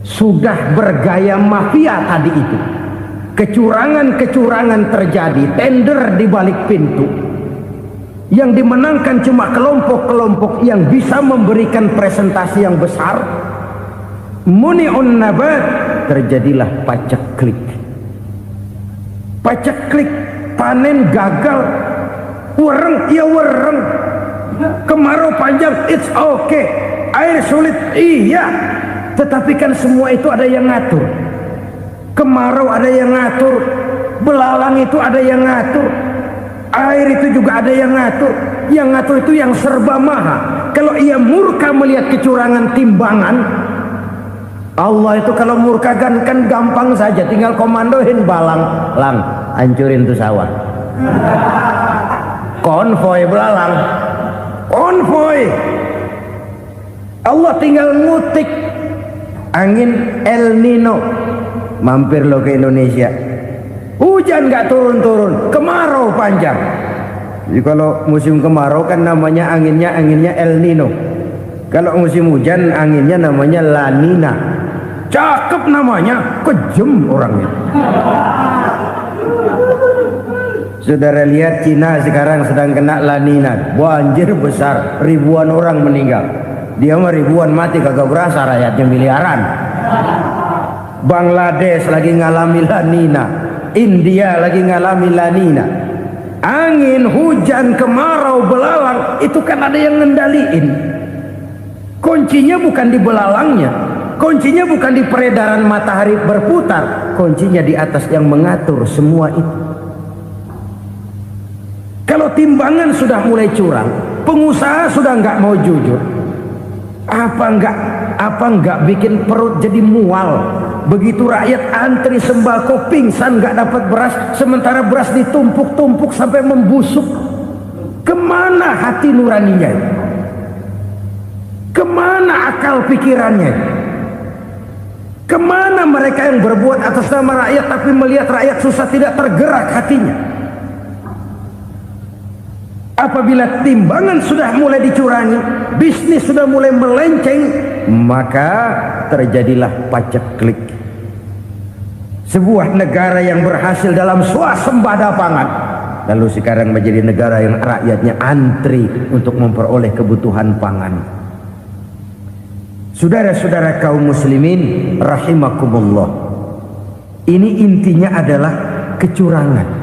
sudah bergaya mafia tadi itu, kecurangan-kecurangan terjadi, tender di balik pintu, yang dimenangkan cuma kelompok-kelompok yang bisa memberikan presentasi yang besar, muni'un nabat, terjadilah paceklik. Paceklik, panen gagal, wereng ya wereng, kemarau panjang it's okay, air sulit iya, tetapi kan semua itu ada yang ngatur. Kemarau ada yang ngatur, belalang itu ada yang ngatur, air itu juga ada yang ngatur. Yang ngatur itu yang serba maha. Kalau ia murka melihat kecurangan timbangan, Allah itu kalau murka kan gampang saja, tinggal komandoin balang, lang hancurin tuh sawah. Konvoy belalang, konvoy. Allah tinggal ngutik angin El Nino, mampir lo ke Indonesia. Hujan nggak turun-turun, kemarau panjang. Jadi kalau musim kemarau kan namanya anginnya El Nino. Kalau musim hujan anginnya namanya La Nina. Cakep namanya, kejem orangnya. Saudara lihat Cina sekarang sedang kena La Nina, banjir besar, ribuan orang meninggal. Dia mah ribuan mati kagak berasa, rakyatnya miliaran. Bangladesh lagi ngalami La Nina, India lagi ngalami La Nina. Angin, hujan, kemarau, belalang itu kan ada yang ngendaliin. Kuncinya bukan di belalangnya, kuncinya bukan di peredaran matahari berputar, kuncinya di atas yang mengatur semua itu. Kalau timbangan sudah mulai curang, pengusaha sudah nggak mau jujur, apa nggak bikin perut jadi mual. Begitu rakyat antri sembako pingsan nggak dapat beras, sementara beras ditumpuk-tumpuk sampai membusuk. Kemana hati nuraninya? Kemana akal pikirannya? Kemana mereka yang berbuat atas nama rakyat tapi melihat rakyat susah tidak tergerak hatinya? Apabila timbangan sudah mulai dicurangi, bisnis sudah mulai melenceng, maka terjadilah paceklik. Sebuah negara yang berhasil dalam swasembada pangan, lalu sekarang menjadi negara yang rakyatnya antri untuk memperoleh kebutuhan pangan. Saudara-saudara kaum muslimin rahimakumullah, ini intinya adalah kecurangan.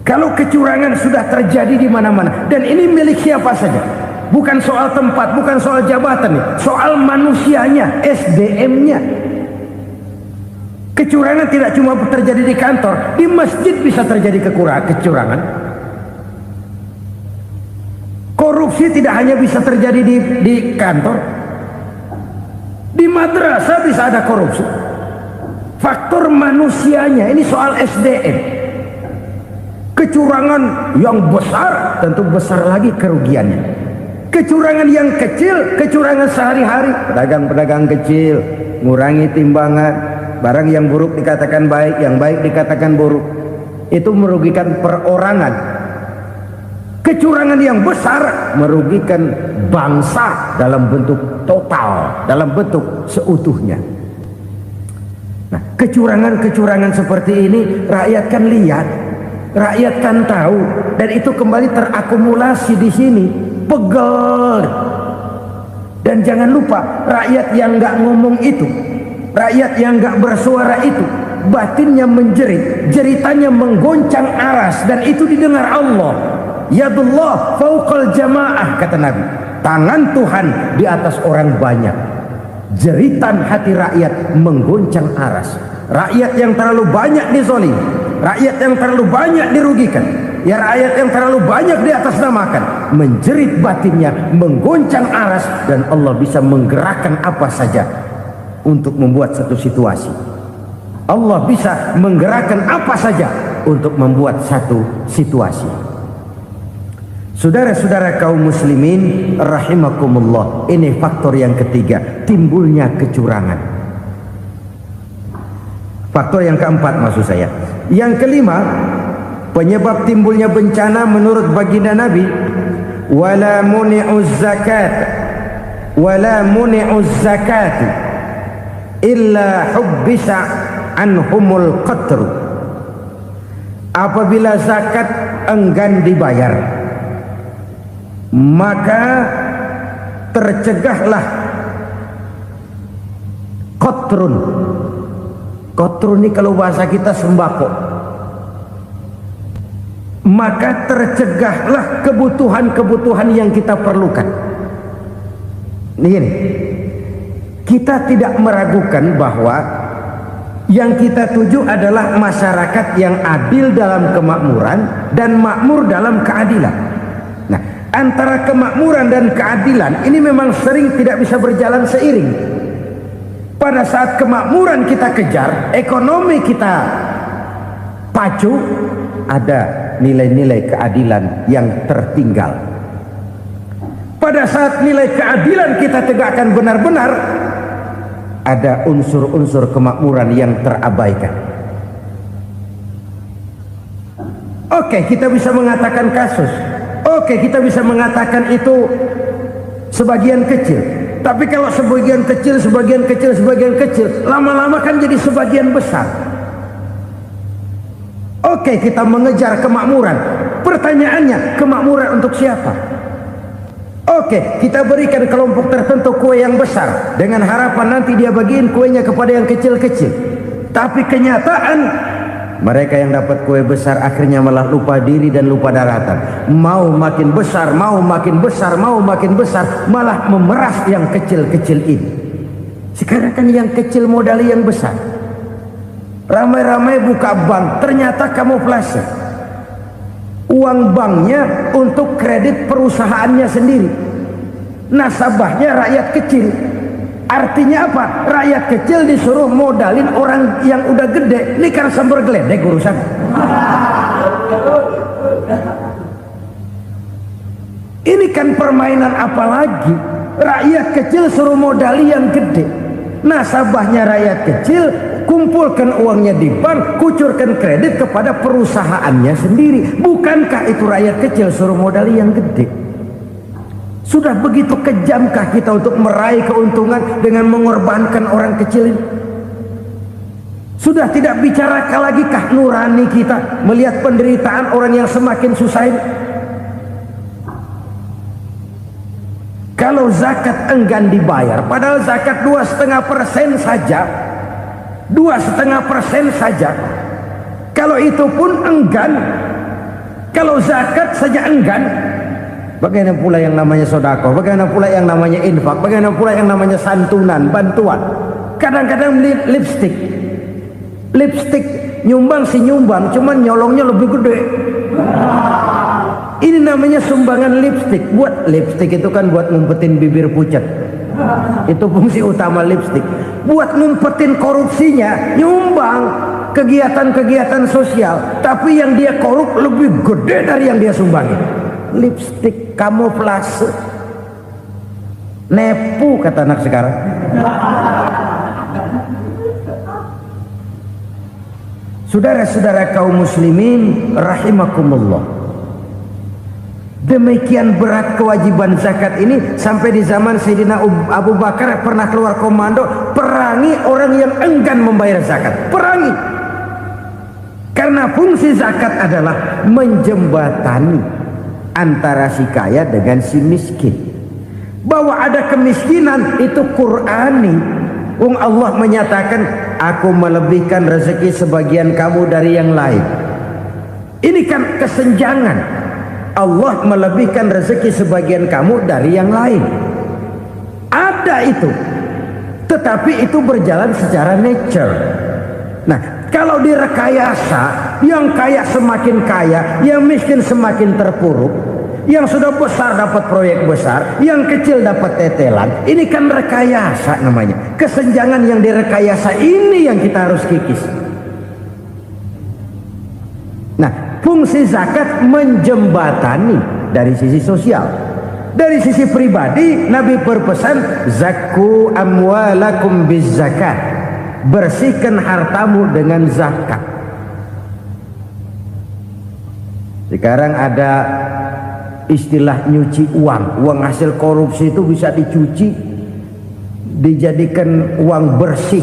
Kalau kecurangan sudah terjadi di mana-mana, dan ini milik siapa saja, bukan soal tempat, bukan soal jabatan, soal manusianya, SDM-nya. Kecurangan tidak cuma terjadi di kantor, di masjid bisa terjadi kecurangan. Korupsi tidak hanya bisa terjadi di kantor, di madrasah bisa ada korupsi. Faktor manusianya, ini soal SDM. Kecurangan yang besar, tentu besar lagi kerugiannya. Kecurangan yang kecil, kecurangan sehari-hari. Pedagang-pedagang kecil ngurangi timbangan, barang yang buruk dikatakan baik, yang baik dikatakan buruk. Itu merugikan perorangan. Kecurangan yang besar merugikan bangsa dalam bentuk total, dalam bentuk seutuhnya. Nah, kecurangan-kecurangan seperti ini rakyat kan lihat, rakyat kan tahu, dan itu kembali terakumulasi di sini, pegel. Dan jangan lupa, rakyat yang nggak ngomong itu, rakyat yang nggak bersuara itu, batinnya menjerit, jeritannya menggoncang aras, dan itu didengar Allah. Yadullah fauqal jamaah, kata Nabi. Tangan Tuhan di atas orang banyak. Jeritan hati rakyat menggoncang aras. Rakyat yang terlalu banyak dizolim, rakyat yang terlalu banyak dirugikan, ya rakyat yang terlalu banyak diatasnamakan, menjerit batinnya, menggoncang aras, dan Allah bisa menggerakkan apa saja untuk membuat satu situasi. Allah bisa menggerakkan apa saja untuk membuat satu situasi. Saudara-saudara kaum muslimin rahimakumullah, ini faktor yang ketiga, timbulnya kecurangan. Faktor yang keempat maksud saya. Yang kelima, penyebab timbulnya bencana menurut baginda Nabi, wala muni'uz zakat wala muni'uz zakat illa hubbisa anhumul qatru. Apabila zakat enggan dibayar, maka tercegahlah qatrun. Qatrun ini kalau bahasa kita sembako. Maka tercegahlah kebutuhan-kebutuhan yang kita perlukan. Ini kita tidak meragukan bahwa yang kita tuju adalah masyarakat yang adil dalam kemakmuran dan makmur dalam keadilan. Nah, antara kemakmuran dan keadilan ini memang sering tidak bisa berjalan seiring. Pada saat kemakmuran kita kejar, ekonomi kita pacu, ada nilai-nilai keadilan yang tertinggal. Pada saat nilai keadilan kita tegakkan benar-benar, ada unsur-unsur kemakmuran yang terabaikan. Oke, kita bisa mengatakan kasus. Oke, kita bisa mengatakan itu sebagian kecil. Tapi kalau sebagian kecil, lama-lama kan jadi sebagian besar. Oke, kita mengejar kemakmuran. Pertanyaannya, kemakmuran untuk siapa? Oke, kita berikan kelompok tertentu kue yang besar dengan harapan nanti dia bagiin kuenya kepada yang kecil-kecil. Tapi kenyataan, mereka yang dapat kue besar akhirnya malah lupa diri dan lupa daratan. Mau makin besar, malah memeras yang kecil-kecil ini. Sekarang kan yang kecil modali yang besar. Ramai-ramai buka bank, ternyata kamuflase. Uang banknya untuk kredit perusahaannya sendiri. Nasabahnya rakyat kecil. Artinya apa? Rakyat kecil disuruh modalin orang yang udah gede. Ini kan sambar geledek urusan. Ini kan permainan apa lagi? Rakyat kecil suruh modali yang gede. Nasabahnya rakyat kecil, kumpulkan uangnya di bank, kucurkan kredit kepada perusahaannya sendiri. Bukankah itu rakyat kecil suruh modali yang gede? Sudah begitu kejamkah kita untuk meraih keuntungan dengan mengorbankan orang kecil ini? Sudah tidak bicara lagi kah nurani kita melihat penderitaan orang yang semakin susah ini? Kalau zakat enggan dibayar, padahal zakat 2,5% saja, 2,5% saja. Kalau itu pun enggan, kalau zakat saja enggan, bagaimana pula yang namanya sedekah? Bagaimana pula yang namanya infak? Bagaimana pula yang namanya santunan, bantuan? Kadang-kadang lipstick nyumbang si nyumbang, cuman nyolongnya lebih gede. Ini namanya sumbangan lipstick. Buat lipstick itu kan buat ngumpetin bibir pucat. Itu fungsi utama lipstick. Buat ngumpetin korupsinya, nyumbang kegiatan-kegiatan sosial. Tapi yang dia korup lebih gede dari yang dia sumbangin. Lipstick kamuflase. Nepu kata anak sekarang. Saudara-saudara kaum muslimin rahimakumullah, demikian berat kewajiban zakat ini sampai di zaman Sayyidina Abu Bakar pernah keluar komando perangi orang yang enggan membayar zakat. Perangi, karena fungsi zakat adalah menjembatani antara si kaya dengan si miskin. Bahwa ada kemiskinan itu Qur'ani. Allah menyatakan, aku melebihkan rezeki sebagian kamu dari yang lain. Ini kan kesenjangan. Allah melebihkan rezeki sebagian kamu dari yang lain. Ada itu. Tetapi itu berjalan secara nature. Nah, kalau direkayasa, yang kaya semakin kaya, yang miskin semakin terpuruk, yang sudah besar dapat proyek besar, yang kecil dapat tetelan. Ini kan rekayasa namanya. Kesenjangan yang direkayasa ini yang kita harus kikis. Nah, fungsi zakat menjembatani dari sisi sosial. Dari sisi pribadi, Nabi berpesan, zakku amwalakum biz zakat. Bersihkan hartamu dengan zakat. Sekarang ada istilah nyuci uang. Uang hasil korupsi itu bisa dicuci, dijadikan uang bersih.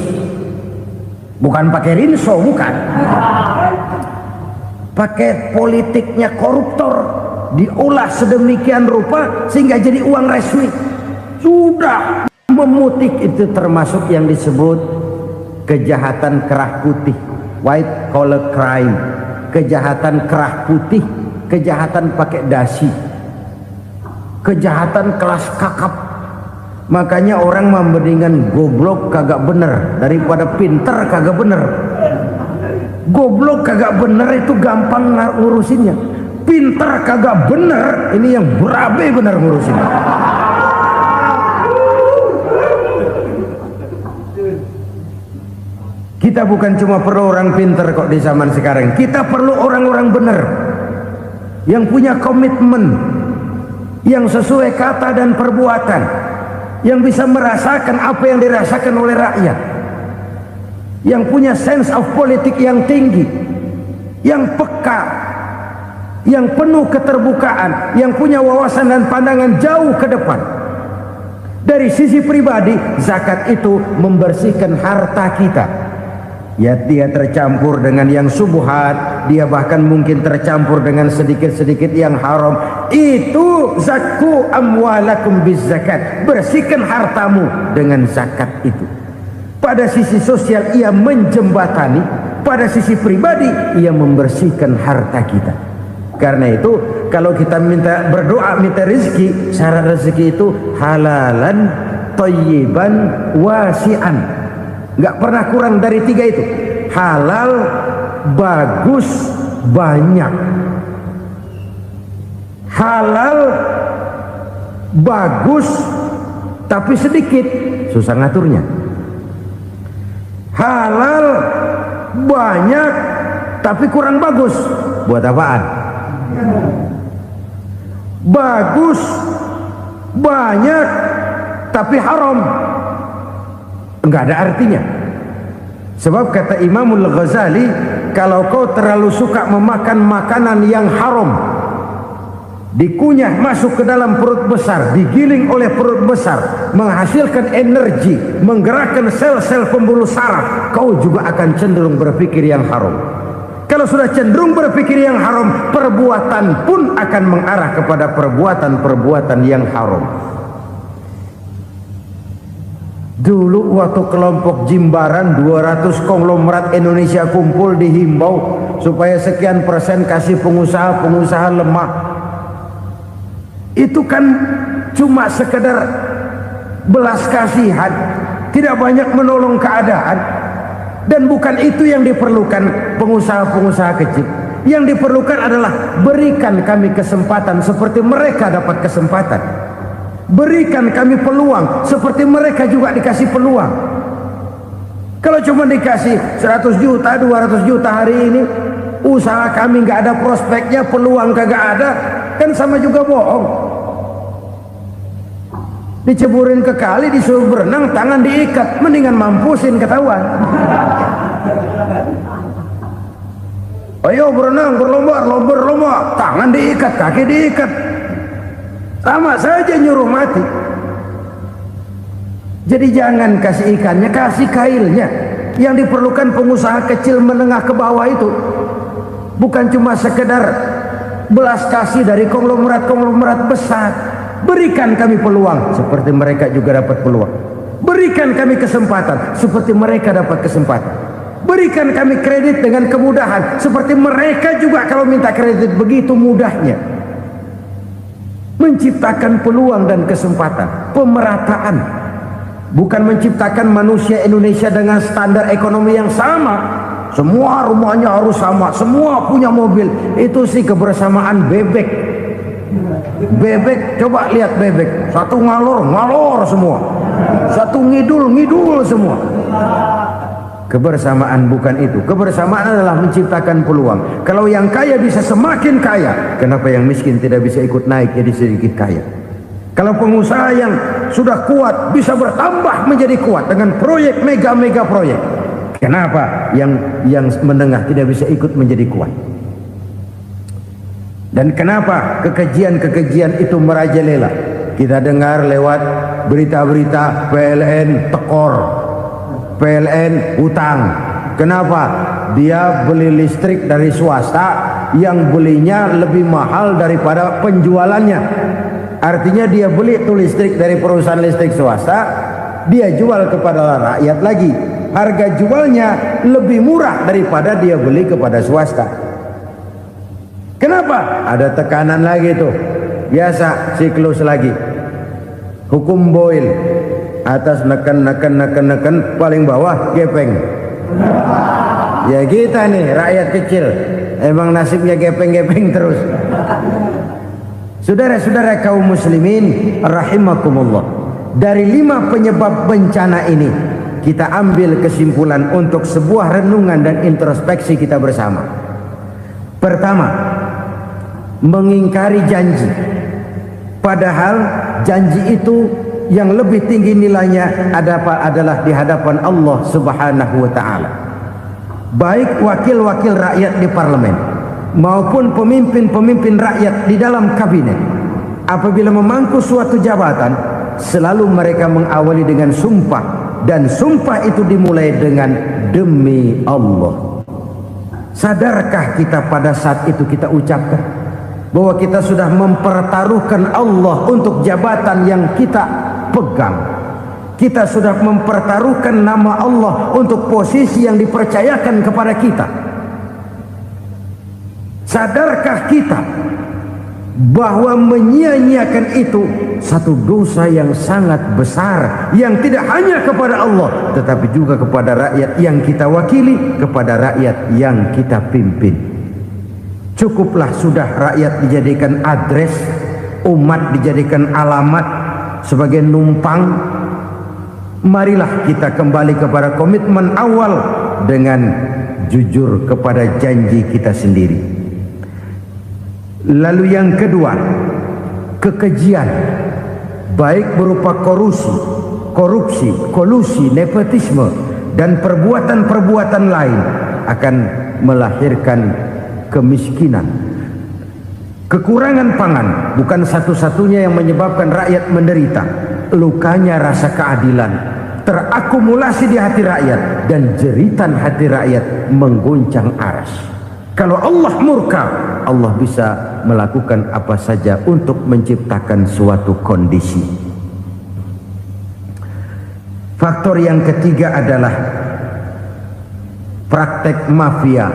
Bukan pakai rinso, bukan. Pakai politiknya koruptor, diolah sedemikian rupa sehingga jadi uang resmi. Sudah memutik, itu termasuk yang disebut kejahatan kerah putih, white collar crime. Kejahatan kerah putih, kejahatan pakai dasi, kejahatan kelas kakap. Makanya orang mendingan goblok kagak bener daripada pinter kagak bener. Goblok kagak bener itu gampang ngurusinnya. Pinter kagak bener, ini yang berabe bener ngurusinnya. Kita bukan cuma perlu orang pinter kok di zaman sekarang. Kita perlu orang-orang bener yang punya komitmen, yang sesuai kata dan perbuatan, yang bisa merasakan apa yang dirasakan oleh rakyat, yang punya sense of politik yang tinggi, yang peka, yang penuh keterbukaan, yang punya wawasan dan pandangan jauh ke depan. Dari sisi pribadi, zakat itu membersihkan harta kita. Ya, dia tercampur dengan yang subuhat, dia bahkan mungkin tercampur dengan sedikit-sedikit yang haram. Itu zakku amwalakum biz zakat. Bersihkan hartamu dengan zakat itu. Pada sisi sosial ia menjembatani, pada sisi pribadi ia membersihkan harta kita. Karena itu kalau kita minta berdoa minta rezeki, syarat rezeki itu halalan thayyiban wasi'an. Nggak pernah kurang dari 3 itu. Halal, bagus, banyak. Halal, bagus, tapi sedikit, susah ngaturnya. Halal, banyak, tapi kurang bagus. Buat apaan? Bagus, banyak, tapi haram. Enggak ada artinya. Sebab kata Imamul Ghazali, kalau kau terlalu suka memakan makanan yang haram, dikunyah masuk ke dalam perut besar, digiling oleh perut besar, menghasilkan energi, menggerakkan sel-sel pembuluh saraf, kau juga akan cenderung berpikir yang haram. Kalau sudah cenderung berpikir yang haram, perbuatan pun akan mengarah kepada perbuatan-perbuatan yang haram. Dulu waktu kelompok Jimbaran 200 konglomerat Indonesia kumpul dihimbau supaya sekian persen kasih pengusaha-pengusaha lemah. Itu kan cuma sekedar belas kasihan, tidak banyak menolong keadaan. Dan bukan itu yang diperlukan pengusaha-pengusaha kecil. Yang diperlukan adalah berikan kami kesempatan seperti mereka dapat kesempatan. Berikan kami peluang seperti mereka juga dikasih peluang. Kalau cuma dikasih 100 juta, 200 juta hari ini, usaha kami nggak ada prospeknya, peluang kagak ada, kan sama juga bohong. Diceburin ke kali, disuruh berenang, tangan diikat, mendingan mampusin ketahuan. Ayo berenang, berlomba, tangan diikat, kaki diikat, sama saja nyuruh mati. Jadi jangan kasih ikannya, kasih kailnya. Yang diperlukan pengusaha kecil menengah ke bawah itu bukan cuma sekedar belas kasih dari konglomerat besar. Berikan kami peluang seperti mereka juga dapat peluang. Berikan kami kesempatan seperti mereka dapat kesempatan. Berikan kami kredit dengan kemudahan seperti mereka juga kalau minta kredit begitu mudahnya. Menciptakan peluang dan kesempatan, pemerataan. Bukan menciptakan manusia Indonesia dengan standar ekonomi yang sama. Semua rumahnya harus sama, semua punya mobil. Itu sih kebersamaan bebek. Bebek, coba lihat bebek. Satu ngalor semua. Satu ngidul semua. Kebersamaan bukan itu. Kebersamaan adalah menciptakan peluang. Kalau yang kaya bisa semakin kaya, kenapa yang miskin tidak bisa ikut naik jadi sedikit kaya? Kalau pengusaha yang sudah kuat bisa bertambah menjadi kuat dengan proyek mega proyek, kenapa yang menengah tidak bisa ikut menjadi kuat? Dan kenapa kekejian itu merajalela? Kita dengar lewat berita-berita PLN tekor, PLN hutang. Kenapa? Dia beli listrik dari swasta yang belinya lebih mahal daripada penjualannya. Artinya dia beli itu listrik dari perusahaan listrik swasta, dia jual kepada rakyat lagi. Harga jualnya lebih murah daripada dia beli kepada swasta. Kenapa? Ada tekanan lagi tuh. Biasa siklus lagi. Hukum Boyle. Atas neken, paling bawah gepeng. Ya kita nih rakyat kecil, emang nasibnya gepeng terus. Saudara-saudara kaum muslimin rahimakumullah, dari 5 penyebab bencana ini kita ambil kesimpulan untuk sebuah renungan dan introspeksi kita bersama. Pertama, mengingkari janji, padahal janji itu yang lebih tinggi nilainya adalah di hadapan Allah Subhanahu wa ta'ala. Baik wakil-wakil rakyat di parlemen maupun pemimpin-pemimpin rakyat di dalam kabinet, apabila memangku suatu jabatan, selalu mereka mengawali dengan sumpah, dan sumpah itu dimulai dengan demi Allah. Sadarkah kita pada saat itu kita ucapkan bahwa kita sudah mempertaruhkan Allah untuk jabatan yang kita pegang? Kita sudah mempertaruhkan nama Allah untuk posisi yang dipercayakan kepada kita. Sadarkah kita bahwa menyia-nyiakan itu satu dosa yang sangat besar, yang tidak hanya kepada Allah tetapi juga kepada rakyat yang kita wakili, kepada rakyat yang kita pimpin. Cukuplah sudah rakyat dijadikan adres, umat dijadikan alamat sebagai numpang. Marilah kita kembali kepada komitmen awal dengan jujur kepada janji kita sendiri. Lalu yang kedua, kekejian, baik berupa korupsi, kolusi, nepotisme, dan perbuatan-perbuatan lain akan melahirkan kemiskinan. Kekurangan pangan bukan satu-satunya yang menyebabkan rakyat menderita. Lukanya rasa keadilan terakumulasi di hati rakyat, dan jeritan hati rakyat mengguncang aras. Kalau Allah murka, Allah bisa melakukan apa saja untuk menciptakan suatu kondisi. Faktor yang ketiga adalah praktek mafia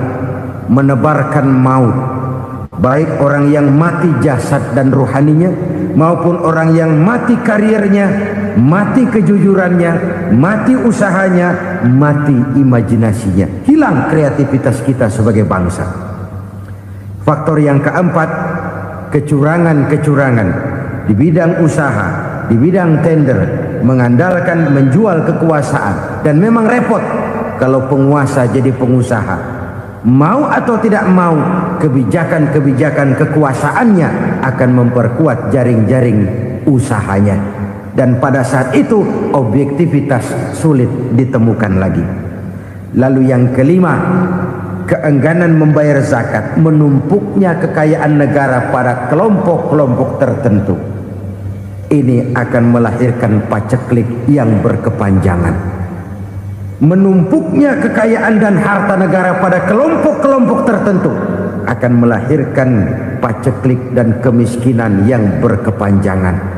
menebarkan maut, baik orang yang mati jasad dan rohaninya maupun orang yang mati karirnya, mati kejujurannya, mati usahanya, mati imajinasinya. Hilang kreativitas kita sebagai bangsa. Faktor yang keempat, kecurangan-kecurangan di bidang usaha, di bidang tender, mengandalkan menjual kekuasaan. Dan memang repot kalau penguasa jadi pengusaha. Mau atau tidak mau, kebijakan-kebijakan kekuasaannya akan memperkuat jaring-jaring usahanya. dan pada saat itu objektivitas sulit ditemukan lagi. Lalu yang kelima, keengganan membayar zakat, menumpuknya kekayaan negara pada kelompok-kelompok tertentu. Ini akan melahirkan paceklik yang berkepanjangan. Menumpuknya kekayaan dan harta negara pada kelompok-kelompok tertentu akan melahirkan paceklik dan kemiskinan yang berkepanjangan.